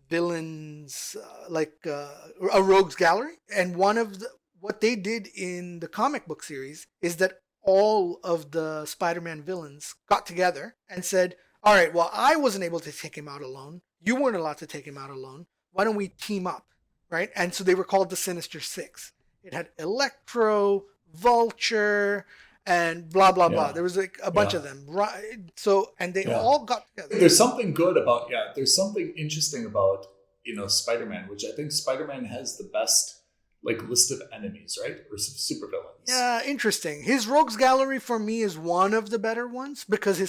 villains, a rogues gallery, and what they did in the comic book series is that all of the Spider-Man villains got together and said, all right, well, I wasn't able to take him out alone. You weren't allowed to take him out alone. Why don't we team up, right? And so they were called the Sinister Six. It had Electro, Vulture, and blah, blah, blah. There was like a bunch of them. Right? So, and they all got together. There's something good about, there's something interesting about, Spider-Man, which I think Spider-Man has the best list of enemies, right? Or supervillains. Yeah, interesting. His rogues gallery for me is one of the better ones because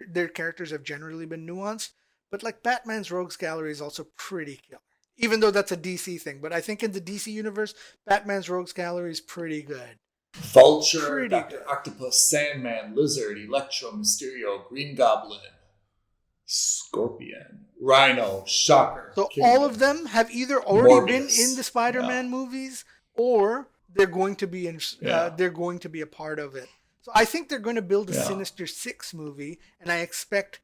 their characters have generally been nuanced. But like Batman's rogues gallery is also pretty killer. Even though that's a DC thing. But I think in the DC universe, Batman's rogues gallery is pretty good. Vulture, Dr. Octopus, Sandman, Lizard, Electro, Mysterio, Green Goblin, Scorpion, Rhino, Shocker. So all of them have either already been in the Spider-Man movies, or they're going to be they're going to be a part of it. So I think they're going to build a Sinister Six movie, and I expect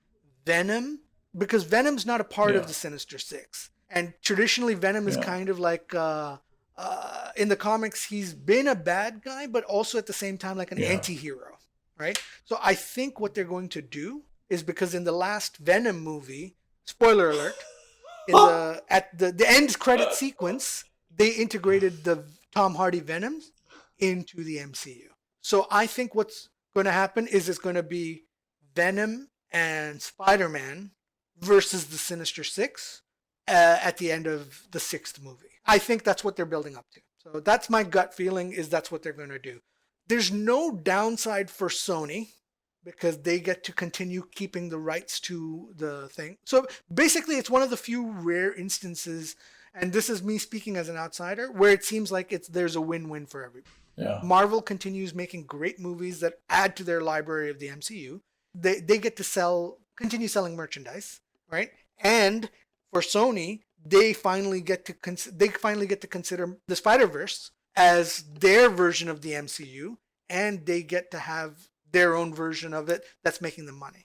Venom, because Venom's not a part of the Sinister Six, and traditionally Venom is kind of like. In the comics, he's been a bad guy, but also at the same time like an anti-hero, right? So I think what they're going to do is, because in the last Venom movie, spoiler alert, at the end credit sequence, they integrated the Tom Hardy Venoms into the MCU. So I think what's going to happen is it's going to be Venom and Spider-Man versus the Sinister Six at the end of the 6th movie. I think that's what they're building up to. So that's my gut feeling, is that's what they're going to do. There's no downside for Sony because they get to continue keeping the rights to the thing. So basically it's one of the few rare instances, and this is me speaking as an outsider, where it seems like there's a win-win for everybody. Yeah. Marvel continues making great movies that add to their library of the MCU. They get to continue selling merchandise, right? And for Sony, they finally get to consider the Spider-Verse as their version of the MCU, and they get to have their own version of it that's making them money.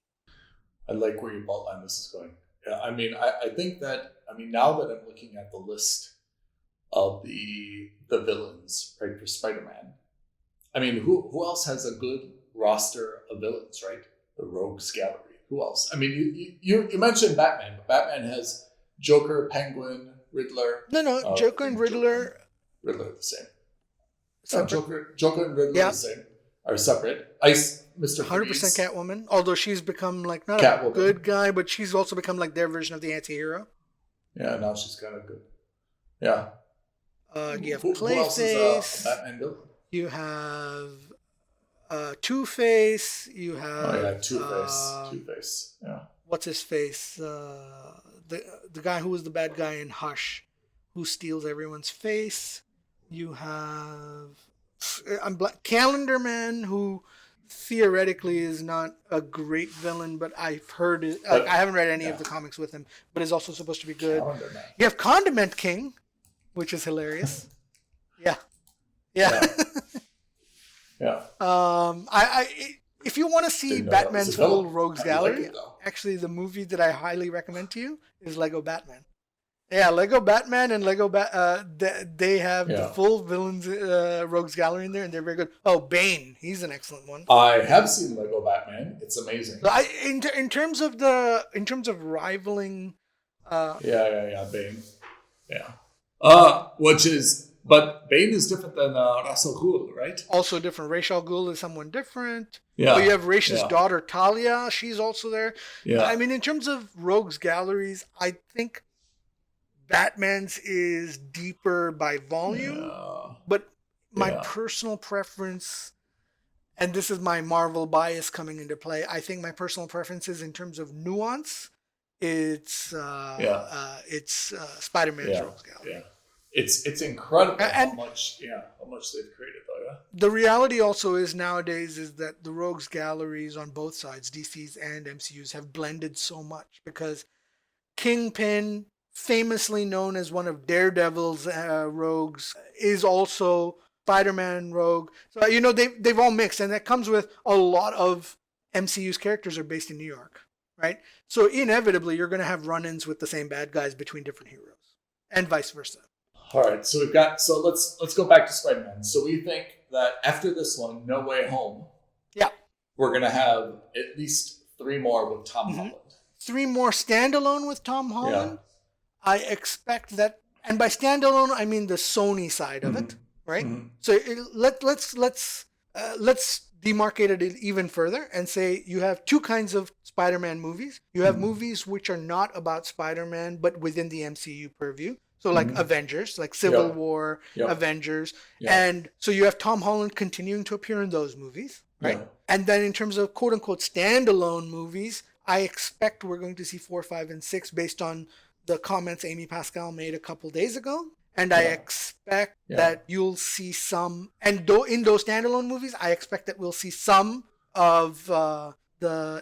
I like where your line this is going. Yeah, I think that now that I'm looking at the list of the villains, right, for Spider-Man, who else has a good roster of villains, right? The Rogues Gallery. Who else? You mentioned Batman, but Batman has Joker, Penguin, Riddler. No, Joker and Riddler. Riddler are the same. Joker and Riddler are the same. Are separate. Mr. 100% Freeze. Catwoman. Although she's become like not Catwoman. a good guy, but she's also become like their version of the anti-hero. Yeah, now she's kind of good. Yeah. You have who else is Clayface. Batman villain? You have Two-Face. You have Two-Face. Yeah. What's his face? The guy who was the bad guy in Hush, who steals everyone's face. You have Calendar Man, who theoretically is not a great villain, but I've heard it. I haven't read any of the comics with him, but is also supposed to be good. You have Condiment King, which is hilarious. Yeah. Yeah. If you want to see Batman's full rogues gallery, actually the movie that I highly recommend to you is Lego Batman. Yeah, Lego Batman and they have the full villains rogues gallery in there, and they're very good. Oh, Bane, he's an excellent one. I have seen Lego Batman. It's amazing. So in terms of rivaling. Bane. Yeah. But Bane is different than Ra's al Ghul, right? Also different. Ra's al Ghul is someone different. Yeah. Oh, you have Ra's daughter, Talia. She's also there. Yeah. I mean, in terms of rogues galleries, I think Batman's is deeper by volume. But my personal preference, and this is my Marvel bias coming into play, I think my personal preference is in terms of nuance, it's Spider-Man's rogues gallery. Yeah. It's incredible how much they've created, though. Yeah. The reality also is nowadays is that the rogues galleries on both sides, DC's and MCU's, have blended so much because Kingpin, famously known as one of Daredevil's rogues, is also Spider-Man rogue. So they've all mixed, and that comes with a lot of MCU's characters are based in New York, right? So inevitably you're going to have run-ins with the same bad guys between different heroes, and vice versa. All right, so let's go back to Spider-Man. So we think that after this one, No Way Home, we're gonna have at least 3 more with Tom Holland. 3 more standalone with Tom Holland. Yeah. I expect that, and by standalone I mean the Sony side of it, right? Mm-hmm. So let's demarcate it even further and say you have 2 kinds of Spider-Man movies. You have movies which are not about Spider-Man but within the MCU purview. So like Avengers, like Civil War, Avengers. Yeah. And so you have Tom Holland continuing to appear in those movies, right? Yeah. And then in terms of quote unquote standalone movies, I expect we're going to see 4, 5, and 6 based on the comments Amy Pascal made a couple days ago. And I expect that you'll see some, and in those standalone movies, I expect that we'll see some of the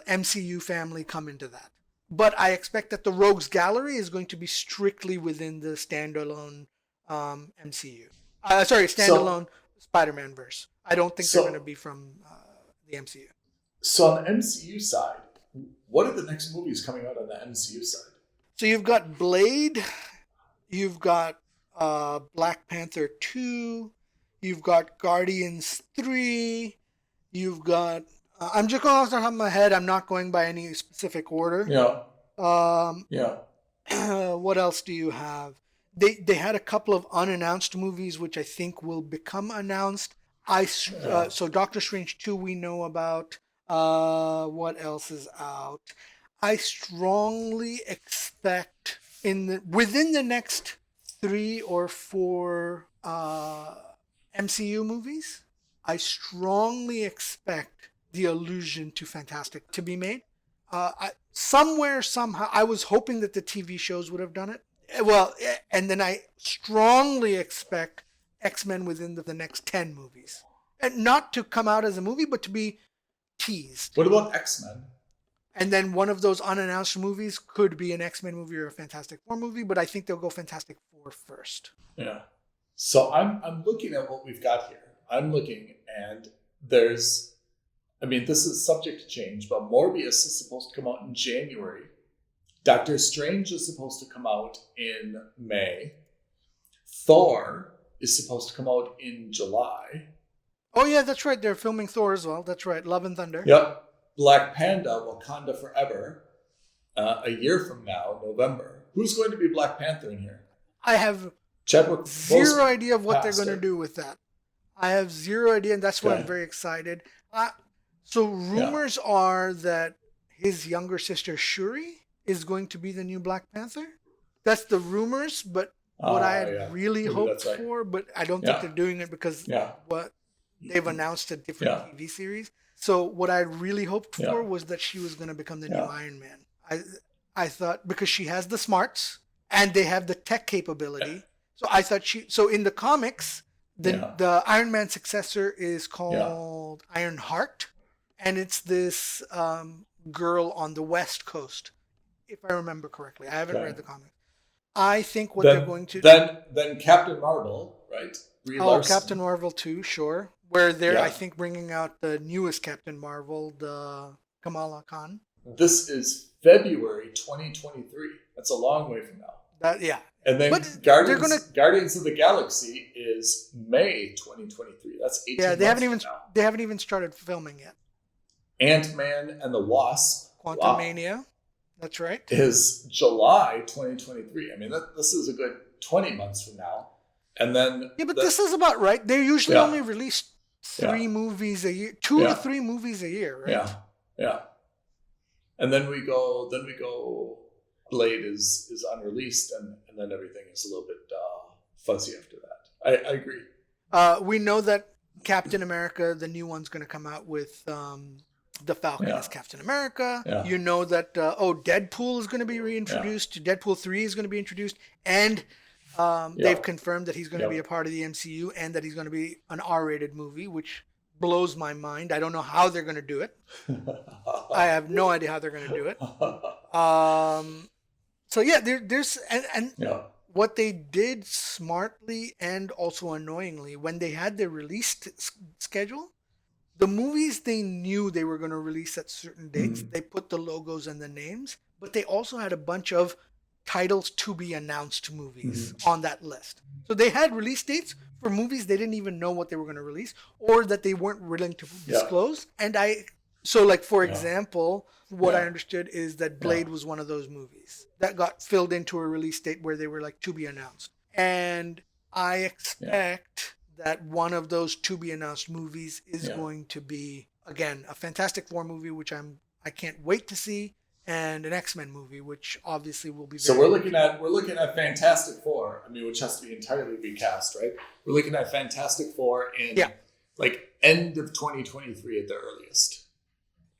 MCU family come into that. But I expect that the Rogues Gallery is going to be strictly within the standalone MCU. Standalone Spider-Man verse. I don't think they're going to be from the MCU. So on the MCU side, what are the next movies coming out on the MCU side? So you've got Blade, you've got Black Panther 2, you've got Guardians 3, you've got... I'm just going off the top of my head. I'm not going by any specific order. What else do you have? They had a couple of unannounced movies, which I think will become announced. So Doctor Strange 2 we know about. What else is out? I strongly expect within the next 3 or 4 MCU movies, I strongly expect the allusion to Fantastic to be made. Somehow, I was hoping that the TV shows would have done it. Well, and then I strongly expect X-Men within the next 10 movies. And not to come out as a movie, but to be teased. What about X-Men? And then one of those unannounced movies could be an X-Men movie or a Fantastic Four movie, but I think they'll go Fantastic Four first. Yeah. So I'm looking at what we've got here. I'm looking, and there's... this is subject to change, but Morbius is supposed to come out in January. Doctor Strange is supposed to come out in May. Thor is supposed to come out in July. Oh, yeah, that's right. They're filming Thor as well. That's right. Love and Thunder. Yep. Black Panda, Wakanda Forever, a year from now, November. Who's going to be Black Panther in here? I have Chadwick zero idea of what they're going to do with that. I have zero idea, and that's why I'm Okay. very excited. So rumors are that his younger sister Shuri is going to be the new Black Panther. That's the rumors, but what I had Yeah. really Maybe hoped that's right. for, but I don't think Yeah. they're doing it because Yeah. what they've announced a different Yeah. TV series. So what I really hoped Yeah. for was that she was going to become the new Yeah. Iron Man. I thought because she has the smarts and they have the tech capability. So I thought so in the comics, the Iron Man successor is called Iron Heart, and it's this girl on the West Coast, if I remember correctly. I haven't read the comics. I think what they're going to then Captain Marvel, right? Brie Larson. Captain Marvel 2, sure. Where they're I think bringing out the newest Captain Marvel, the Kamala Khan. This is February 2023. That's a long way from now. And then Guardians of the Galaxy is May 2023. That's 18 months from now. They haven't even started filming yet. Ant-Man and the Wasp, Quantumania. That's right. Is July 2023. I mean, this is a good 20 months from now. And then but this is about right. They usually only release 3 movies a year, 2 to 3 movies a year, right? Yeah. And then we go. Blade is unreleased, and then everything is a little bit fuzzy after that. I agree. We know that Captain America, the new one's going to come out with the Falcon as Captain America. Yeah. You know that Deadpool is going to be reintroduced. Deadpool 3 is going to be introduced, and they've confirmed that he's going to be a part of the MCU and that he's going to be an R-rated movie, which blows my mind. I don't know how they're going to do it. I have no idea how they're going to do it. So there's what they did smartly and also annoyingly when they had their release schedule. The movies they knew they were going to release at certain dates, they put the logos and the names, but they also had a bunch of titles to be announced movies on that list. So they had release dates for movies they didn't even know what they were going to release or that they weren't willing to disclose. And for example, what I understood is that Blade was one of those movies that got filled into a release date where they were like to be announced. And I expect that one of those to be announced movies is going to be, again, a Fantastic Four movie, which I can't wait to see, and an X-Men movie, which obviously will be. So we're looking at Fantastic Four. I mean, which has to be entirely recast, right? We're looking at Fantastic Four in end of 2023 at the earliest.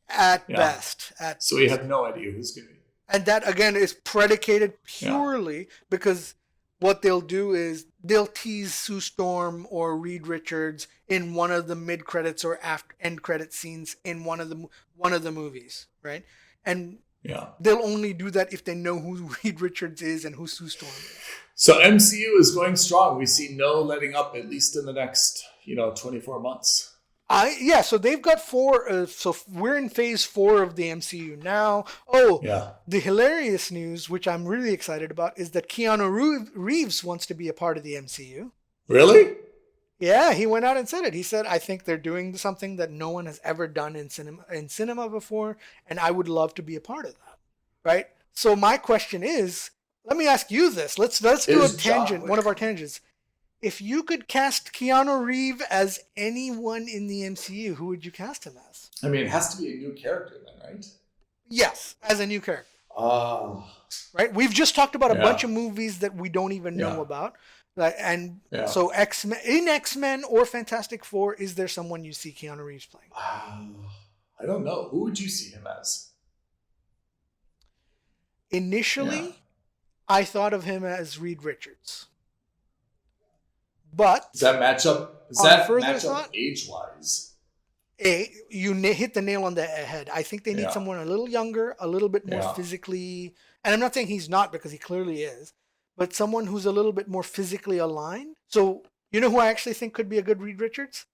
At best. So we have no idea who's going to be. And that, again, is predicated purely because what they'll do is they'll tease Sue Storm or Reed Richards in one of the mid-credits or end credit scenes in one of the movies, right? And they'll only do that if they know who Reed Richards is and who Sue Storm is. So MCU is going strong. We see no letting up, at least in the next 24 months. So they've got 4. So we're in phase 4 of the MCU now. The hilarious news, which I'm really excited about, is that Keanu Reeves wants to be a part of the MCU. Really? Yeah, he went out and said it. He said, "I think they're doing something that no one has ever done in cinema before, and I would love to be a part of that." Right? So my question is, let me ask you this. Let's do a tangent, one of our tangents. If you could cast Keanu Reeves as anyone in the MCU, who would you cast him as? I mean, it has to be a new character then, right? Yes, as a new character. Right? We've just talked about a bunch of movies that we don't even know about. So X-Men or Fantastic Four, is there someone you see Keanu Reeves playing? I don't know. Who would you see him as? Initially, I thought of him as Reed Richards. But does that match up? Does that match up age-wise? You hit the nail on the head. I think they need someone a little younger, a little bit more physically, and I'm not saying he's not because he clearly is, but someone who's a little bit more physically aligned. So you know who I actually think could be a good Reed Richards?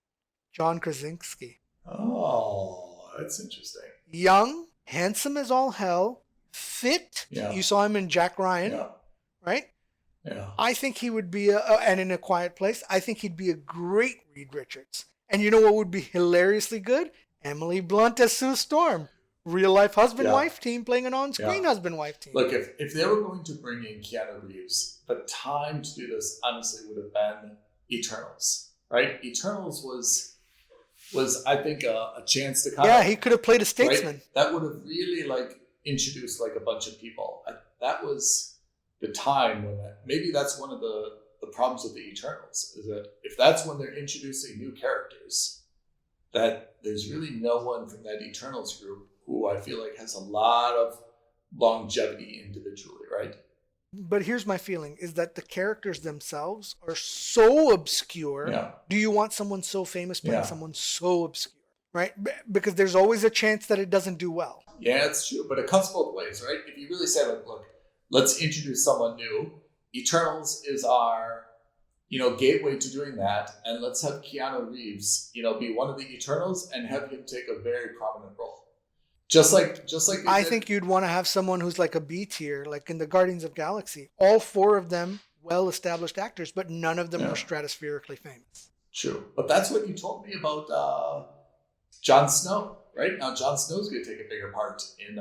John Krasinski. Oh, that's interesting. Young, handsome as all hell, fit. You saw him in Jack Ryan, right? Yeah. I think he would be and in A Quiet Place, I think he'd be a great Reed Richards. And you know what would be hilariously good? Emily Blunt as Sue Storm. Real life husband-wife team playing an on-screen husband-wife team. Look, if they were going to bring in Keanu Reeves, the time to do this honestly would have been Eternals. right? Eternals was I think a chance to kind Yeah, of, he could have played a statesman. right? That would have really like introduced like a bunch of people. That was the time when maybe that's one of the problems with the Eternals is that if that's when they're introducing new characters, that there's really no one from that Eternals group who I feel like has a lot of longevity individually, right? But here's my feeling is that the characters themselves are so obscure. Yeah. Do you want someone so famous playing Yeah. someone so obscure? Right? Because there's always a chance that it doesn't do well. Yeah, it's true, but it cuts both ways, right? If you really say, like, look, let's introduce someone new. Eternals is our, gateway to doing that, and let's have Keanu Reeves, be one of the Eternals and have him take a very prominent role. Just like I think you'd want to have someone who's like a B tier, like in the Guardians of Galaxy. All four of them well-established actors, but none of them were stratospherically famous. True, but that's what you told me about Jon Snow, right? Now Jon Snow's going to take a bigger part in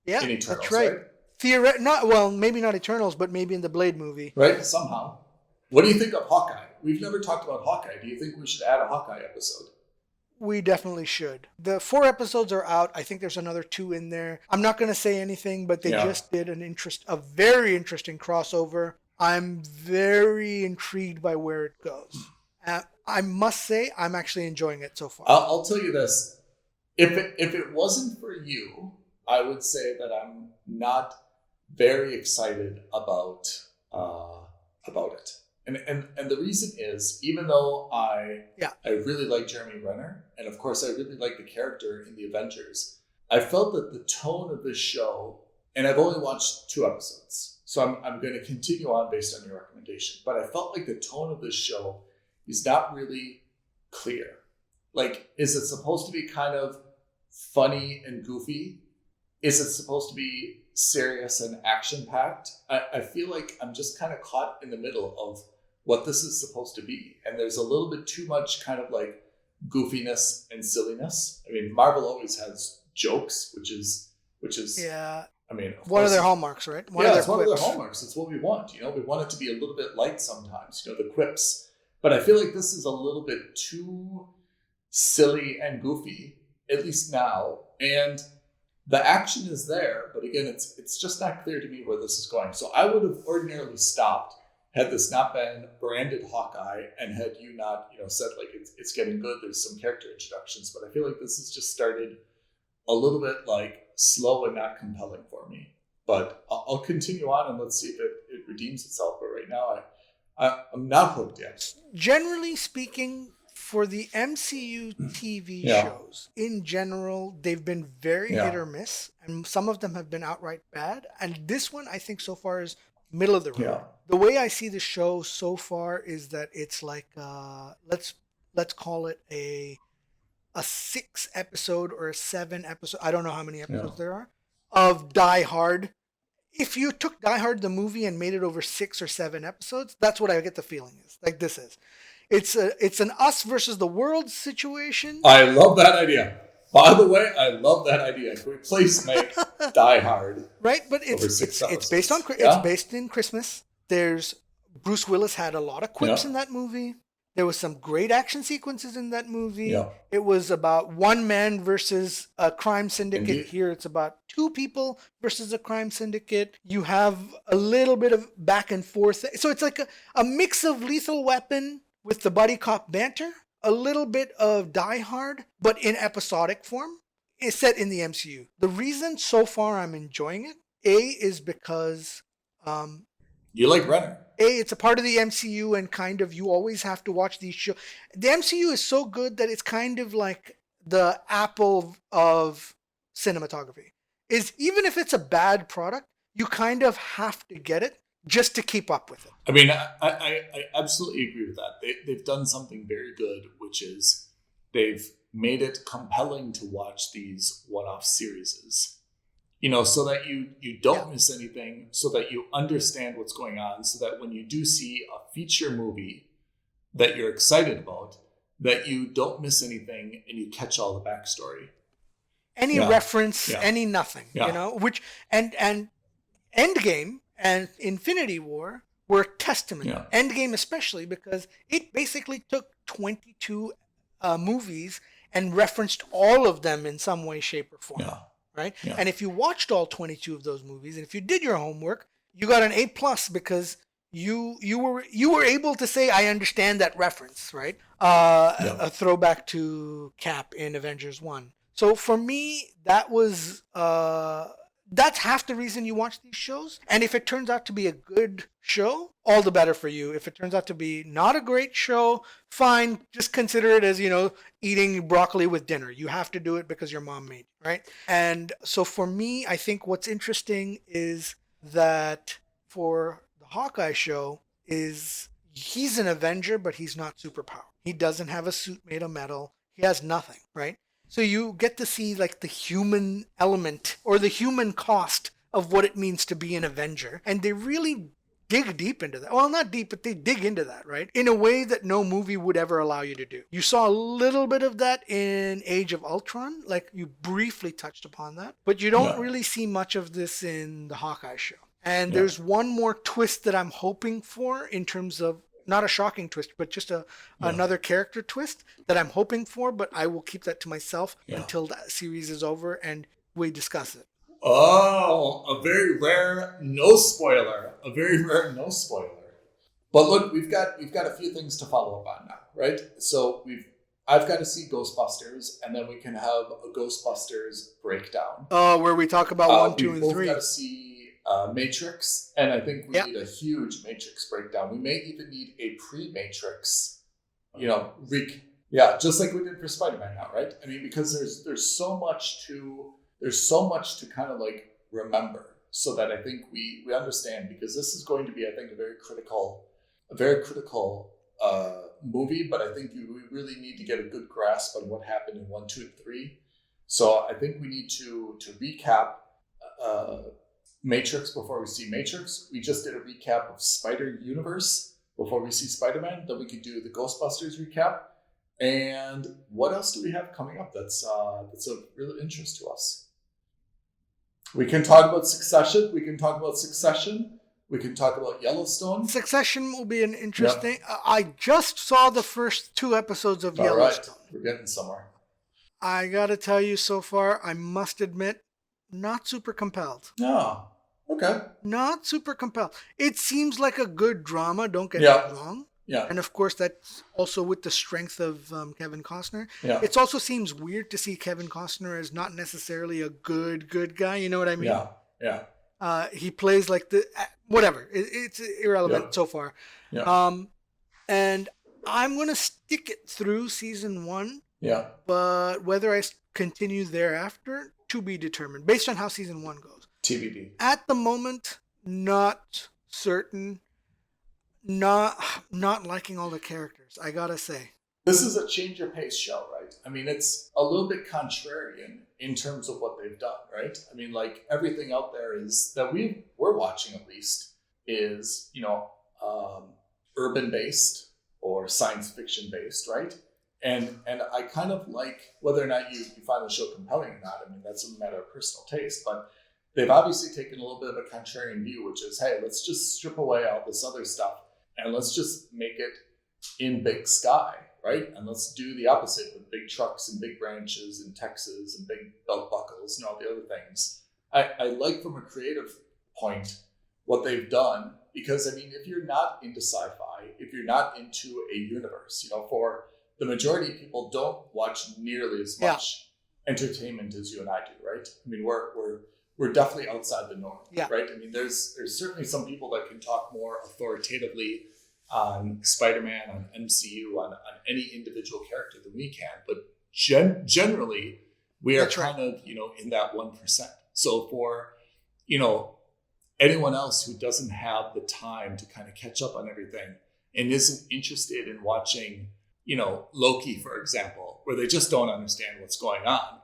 Eternals, that's right? Maybe not Eternals, but maybe in the Blade movie. Right, somehow. What do you think of Hawkeye? We've never talked about Hawkeye. Do you think we should add a Hawkeye episode? We definitely should. The 4 episodes are out. I think there's another 2 in there. I'm not going to say anything, but they just did a very interesting crossover. I'm very intrigued by where it goes. I must say, I'm actually enjoying it so far. I'll tell you this. If it wasn't for you, I would say that I'm not very excited about it. And the reason is, even though I really like Jeremy Renner, and of course I really like the character in the Avengers, I felt that the tone of this show, and I've only watched 2 episodes, so I'm going to continue on based on your recommendation, but I felt like the tone of this show is not really clear. Like, is it supposed to be kind of funny and goofy? Is it supposed to be serious and action-packed? I feel like I'm just kind of caught in the middle of what this is supposed to be. And there's a little bit too much kind of like goofiness and silliness. I mean, Marvel always has jokes, which is I mean, one of their hallmarks, right? It's one of their hallmarks. It's what we want. We want it to be a little bit light sometimes, the quips. But I feel like this is a little bit too silly and goofy, at least now. And the action is there, but again, it's just not clear to me where this is going. So I would have ordinarily stopped had this not been branded Hawkeye and had you not, said like it's getting good. There's some character introductions, but I feel like this has just started a little bit like slow and not compelling for me. But I'll continue on and let's see if it redeems itself. But right now, I'm not hooked yet. Generally speaking, for the MCU TV shows, in general, they've been very hit or miss, and some of them have been outright bad. And this one, I think, so far is middle of the road. Yeah. The way I see the show so far is that it's like let's call it a 6 episode or a 7 episode. I don't know how many episodes there are of Die Hard. If you took Die Hard the movie and made it over 6 or 7 episodes, that's what I get the feeling is. Like this is. It's an us versus the world situation. I love that idea. By the way, I love that idea. Can we please make Die Hard? Right, but it's based on it's based in Christmas. There's Bruce Willis had a lot of quips in that movie. There was some great action sequences in that movie. Yeah. It was about one man versus a crime syndicate. Indeed. Here it's about 2 people versus a crime syndicate. You have a little bit of back and forth. So it's like a mix of Lethal Weapon with the buddy cop banter, a little bit of Die Hard, but in episodic form. It's set in the MCU. The reason so far I'm enjoying it, is because you like Renner. It's a part of the MCU, and kind of you always have to watch these shows. The MCU is so good that it's kind of like the Apple of cinematography. Is even if it's a bad product, you kind of have to get it just to keep up with it. I mean, I absolutely agree with that. They've done something very good, which is they've made it compelling to watch these one-off series. So that you don't miss anything, so that you understand what's going on, so that when you do see a feature movie that you're excited about, that you don't miss anything and you catch all the backstory. Any reference, any nothing, which, and Endgame and Infinity War were a testament. Yeah. Endgame especially, because it basically took 22 movies and referenced all of them in some way, shape, or form. Yeah. Right? Yeah. And if you watched all 22 of those movies, and if you did your homework, you got an A+ because you were able to say, I understand that reference, right? A throwback to Cap in Avengers 1. So for me, that was that's half the reason you watch these shows. And if it turns out to be a good show, all the better for you. If it turns out to be not a great show, fine. Just consider it as, eating broccoli with dinner. You have to do it because your mom made it, right? And so for me, I think what's interesting is that for the Hawkeye show is he's an Avenger, but he's not superpowered. He doesn't have a suit made of metal. He has nothing, right? So you get to see like the human element or the human cost of what it means to be an Avenger. And they really dig deep into that. Well, not deep, but they dig into that, right? In a way that no movie would ever allow you to do. You saw a little bit of that in Age of Ultron, like you briefly touched upon that, but you don't really see much of this in the Hawkeye show. And there's one more twist that I'm hoping for in terms of not a shocking twist, but just another character twist that I'm hoping for, but I will keep that to myself until that series is over and we discuss it. Oh, a very rare no spoiler. A very rare no spoiler. But look, we've got a few things to follow up on now, right? So I've got to see Ghostbusters, and then we can have a Ghostbusters breakdown. Oh, where we talk about 1, 2, and 3. We've got to see Matrix, and I think we need a huge Matrix breakdown. We may even need a pre-Matrix, just like we did for Spider-Man now, right? I mean, because there's so much to kind of like remember, so that I think we understand, because this is going to be, I think, a very critical movie, but I think we really need to get a good grasp on what happened in 1, 2, and 3. So I think we need to recap Matrix before we see Matrix. We just did a recap of Spider-Universe before we see Spider-Man. Then we could do the Ghostbusters recap. And what else do we have coming up that's of real interest to us? We can talk about Succession. We can talk about Yellowstone. Succession will be an interesting... I just saw the first 2 episodes of Yellowstone. Right. We're getting somewhere. I gotta tell you, so far, I must admit, not super compelled. No. Okay. Not super compelled. It seems like a good drama, don't get me wrong. Yeah. And of course, that's also with the strength of Kevin Costner. Yeah. It also seems weird to see Kevin Costner as not necessarily a good guy. You know what I mean? Yeah. He plays like whatever. It's irrelevant so far. Yeah. And I'm going to stick it through season 1. Yeah. But whether I continue thereafter, to be determined, based on how season 1 goes. TBD. At the moment, not certain. Not liking all the characters, I gotta say. This is a change of pace show, right? I mean, it's a little bit contrarian in terms of what they've done, right? I mean, like, everything out there is that we're watching, at least, is urban based or science fiction based, right? And I kind of like, whether or not you find the show compelling or not, I mean, that's a matter of personal taste, but they've obviously taken a little bit of a contrarian view, which is, hey, let's just strip away all this other stuff and let's just make it in big sky, right? And let's do the opposite with big trucks and big ranches in Texas and big belt buckles and all the other things. I like, from a creative point, what they've done, because, I mean, if you're not into sci-fi, if you're not into a universe, for the majority of people don't watch nearly as much entertainment as you and I do, right? I mean, we're definitely outside the norm, right? I mean, there's certainly some people that can talk more authoritatively on Spider-Man, on MCU, on any individual character than we can, but generally we are kind of, in that 1%. So for, anyone else who doesn't have the time to kind of catch up on everything and isn't interested in watching, Loki, for example, where they just don't understand what's going on,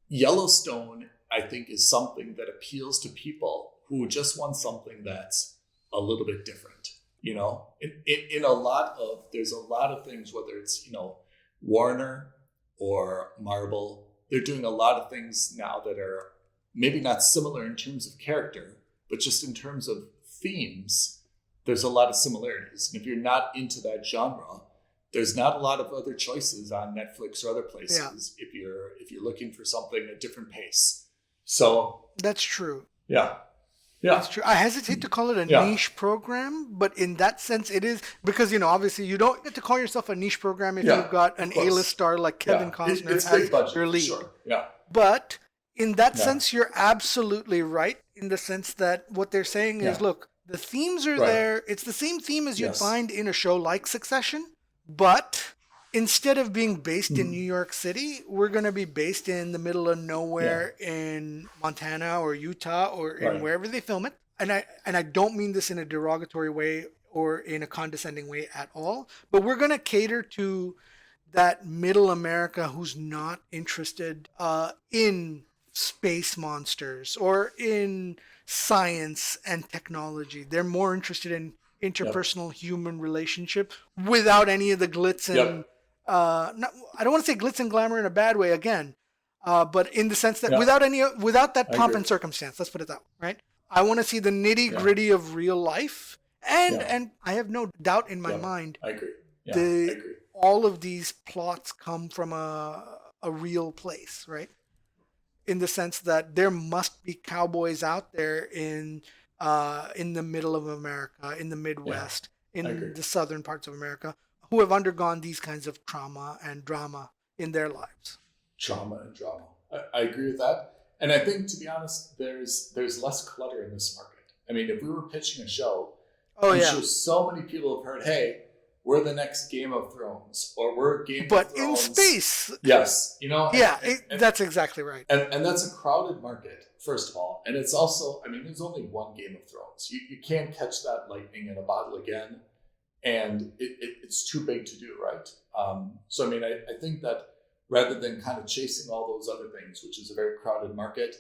Yellowstone, I think, is something that appeals to people who just want something that's a little bit different. In there's a lot of things, whether it's, Warner or Marvel, they're doing a lot of things now that are maybe not similar in terms of character, but just in terms of themes, there's a lot of similarities. And if you're not into that genre, there's not a lot of other choices on Netflix or other places if you're looking for something at a different pace. So that's true. Yeah. That's true. I hesitate to call it a niche program, but in that sense it is, because, obviously you don't get to call yourself a niche program if you've got an A-list star like Kevin Costner as your lead. Sure. Yeah. But in that sense, you're absolutely right, in the sense that what they're saying is, look, the themes are there. It's the same theme as you'd find in a show like Succession, but instead of being based in New York City, we're going to be based in the middle of nowhere in Montana or Utah or in wherever they film it. And I don't mean this in a derogatory way or in a condescending way at all, but we're going to cater to that middle America who's not interested in space monsters or in science and technology. They're more interested in interpersonal human relationship without any of the glitz and I don't want to say glitz and glamour in a bad way again, but in the sense that without that pomp and circumstance, let's put it that way, right? I want to see the nitty gritty of real life, and I have no doubt in my mind. I agree. I agree. All of these plots come from a real place, right? In the sense that there must be cowboys out there in the middle of America, in the Midwest, in the southern parts of America, who have undergone these kinds of trauma and drama in their lives. I agree with that. And I think, to be honest, there's less clutter in this market. I mean, if we were pitching a show, I'm sure so many people have heard, hey, we're the next Game of Thrones, or we're Game of Thrones. But in space. Yes. That's exactly right. And that's a crowded market, first of all. And it's also, there's only one Game of Thrones. You can't catch that lightning in a bottle again. And it's too big to do, right? So, I think that rather than kind of chasing all those other things, which is a very crowded market,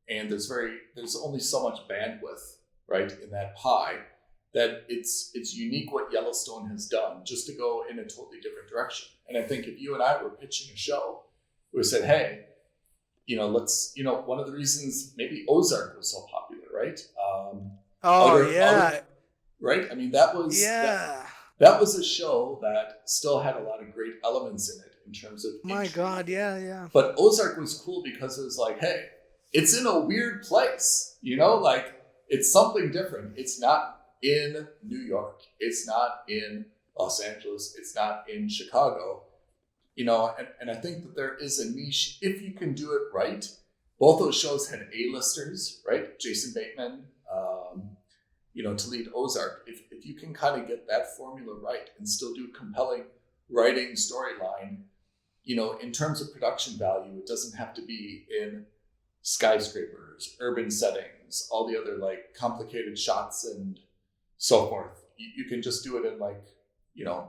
and there's only so much bandwidth, right, in that pie, that it's unique what Yellowstone has done just to go in a totally different direction. And I think if you and I were pitching a show, we said, hey, let's, one of the reasons maybe Ozark was so popular, right? Right? That was a show that still had a lot of great elements in it in terms of intrigue. But Ozark was cool because it was like, hey, it's in a weird place, it's something different. It's not in New York. It's not in Los Angeles. It's not in Chicago. And I think that there is a niche if you can do it right. Both those shows had A-listers, right? Jason Bateman, to lead Ozark. If you can kind of get that formula right and still do compelling writing, storyline, in terms of production value, it doesn't have to be in skyscrapers, urban settings, all the other complicated shots and so forth. You can just do it in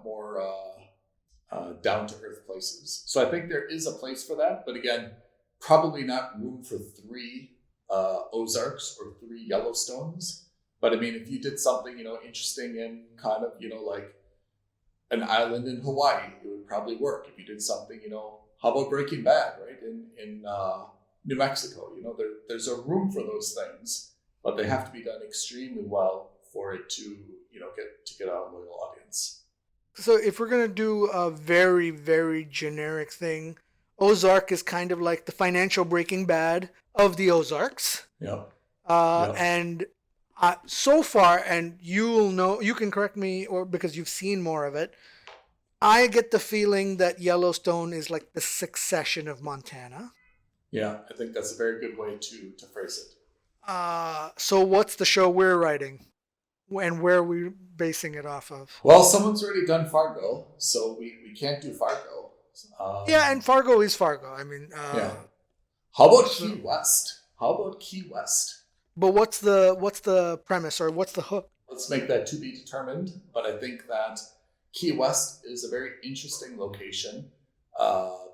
more down to earth places. So I think there is a place for that, but again, probably not room for 3 Ozarks or 3 Yellowstones. But if you did something, interesting in kind of, an island in Hawaii, it would probably work. If you did something, how about Breaking Bad, right? In New Mexico, there's a room for those things, but they have to be done extremely well for it to, get a loyal audience. So if we're going to do a very, very generic thing, Ozark is kind of like the financial Breaking Bad of the Ozarks. And so far, and you'll know, you can correct me, or because you've seen more of it, I get the feeling that Yellowstone is like the Succession of Montana. Yeah, I think that's a very good way to phrase it. So what's the show we're writing? And where are we basing it off of? Well, someone's already done Fargo, so we can't do Fargo. And Fargo is Fargo. How about Key West? But what's the premise, or what's the hook? Let's make that to be determined. But I think that Key West is a very interesting location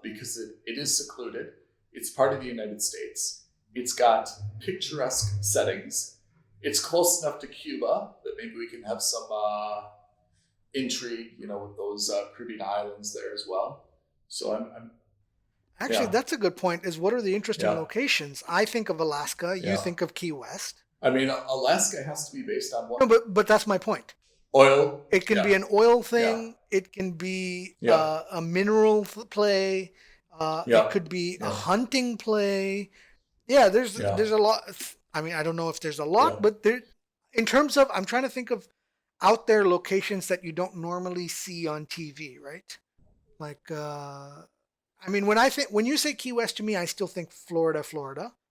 because it is secluded. It's part of the United States. It's got picturesque settings. It's close enough to Cuba that maybe we can have some intrigue, with those Caribbean islands there as well. So I'm Actually, that's a good point, is what are the interesting locations? I think of Alaska. You think of Key West. Alaska has to be based on what? No, but that's my point. Oil. It can be an oil thing. It can be a mineral play. It could be a hunting play. Yeah, there's a lot. I mean, I don't know if there's a lot, but there, in terms of, I'm trying to think of out there locations that you don't normally see on TV, right? Like, I mean, when you say Key West to me, I still think Florida,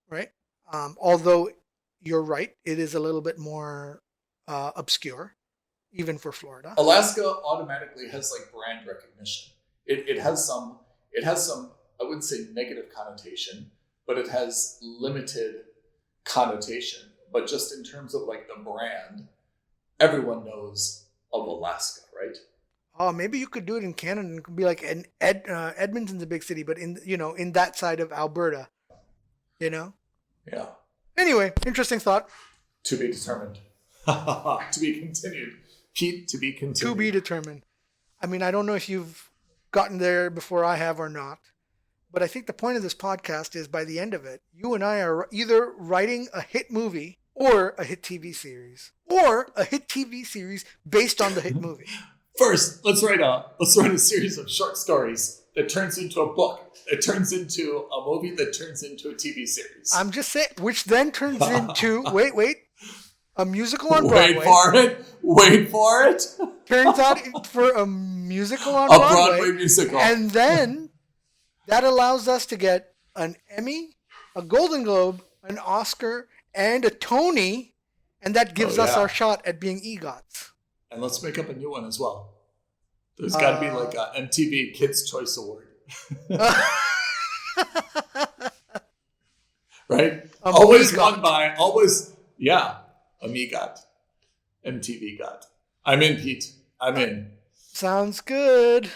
right? Although you're right, it is a little bit more obscure, even for Florida. Alaska automatically has like brand recognition. It has some, I wouldn't say negative connotation, but it has limited connotation. But just in terms of like the brand, everyone knows of Alaska, right? Oh, maybe you could do it in Canada and it could be like Edmonton's a big city, but in that side of Alberta, Yeah. Anyway, interesting thought. To be determined. To be continued. Pete, to be continued. To be determined. I mean, I don't know if you've gotten there before I have or not, but I think the point of this podcast is by the end of it, you and I are either writing a hit movie or a hit TV series, or a hit TV series based on the hit movie. First, let's write a series of short stories that turns into a book, that turns into a movie, that turns into a TV series. I'm just saying, which then turns into a musical on Broadway. Wait for it. Turns out for a musical on Broadway. A Broadway musical. And then that allows us to get an Emmy, a Golden Globe, an Oscar, and a Tony, and that gives us our shot at being EGOTs. And let's make up a new one as well. There's got to be like a MTV Kids' Choice Award. Right? Always won by, Amigot. MTV got. I'm in, Pete. I'm in. Sounds good.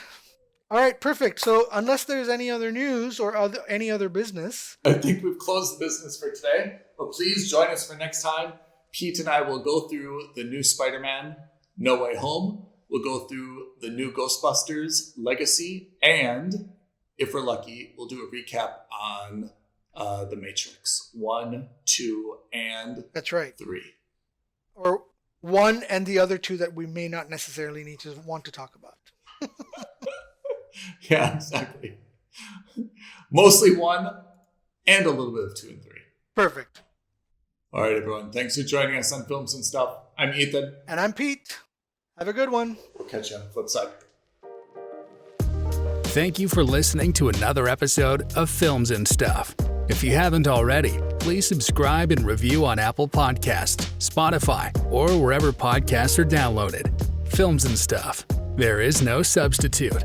All right, perfect. So unless there's any other news or any other business. I think we've closed the business for today. But please join us for next time. Pete and I will go through the new Spider-Man, No Way Home. We'll go through the new Ghostbusters, Legacy. And if we're lucky, we'll do a recap on The Matrix 1, 2, and That's right. 3. Or 1 and the other 2 that we may not necessarily need to want to talk about. Yeah, exactly. Mostly 1 and a little bit of 2 and 3. Perfect. All right, everyone. Thanks for joining us on Films and Stuff. I'm Ethan. And I'm Pete. Have a good one. We'll catch you on the flip side. Thank you for listening to another episode of Films and Stuff. If you haven't already, please subscribe and review on Apple Podcasts, Spotify, or wherever podcasts are downloaded. Films and Stuff. There is no substitute.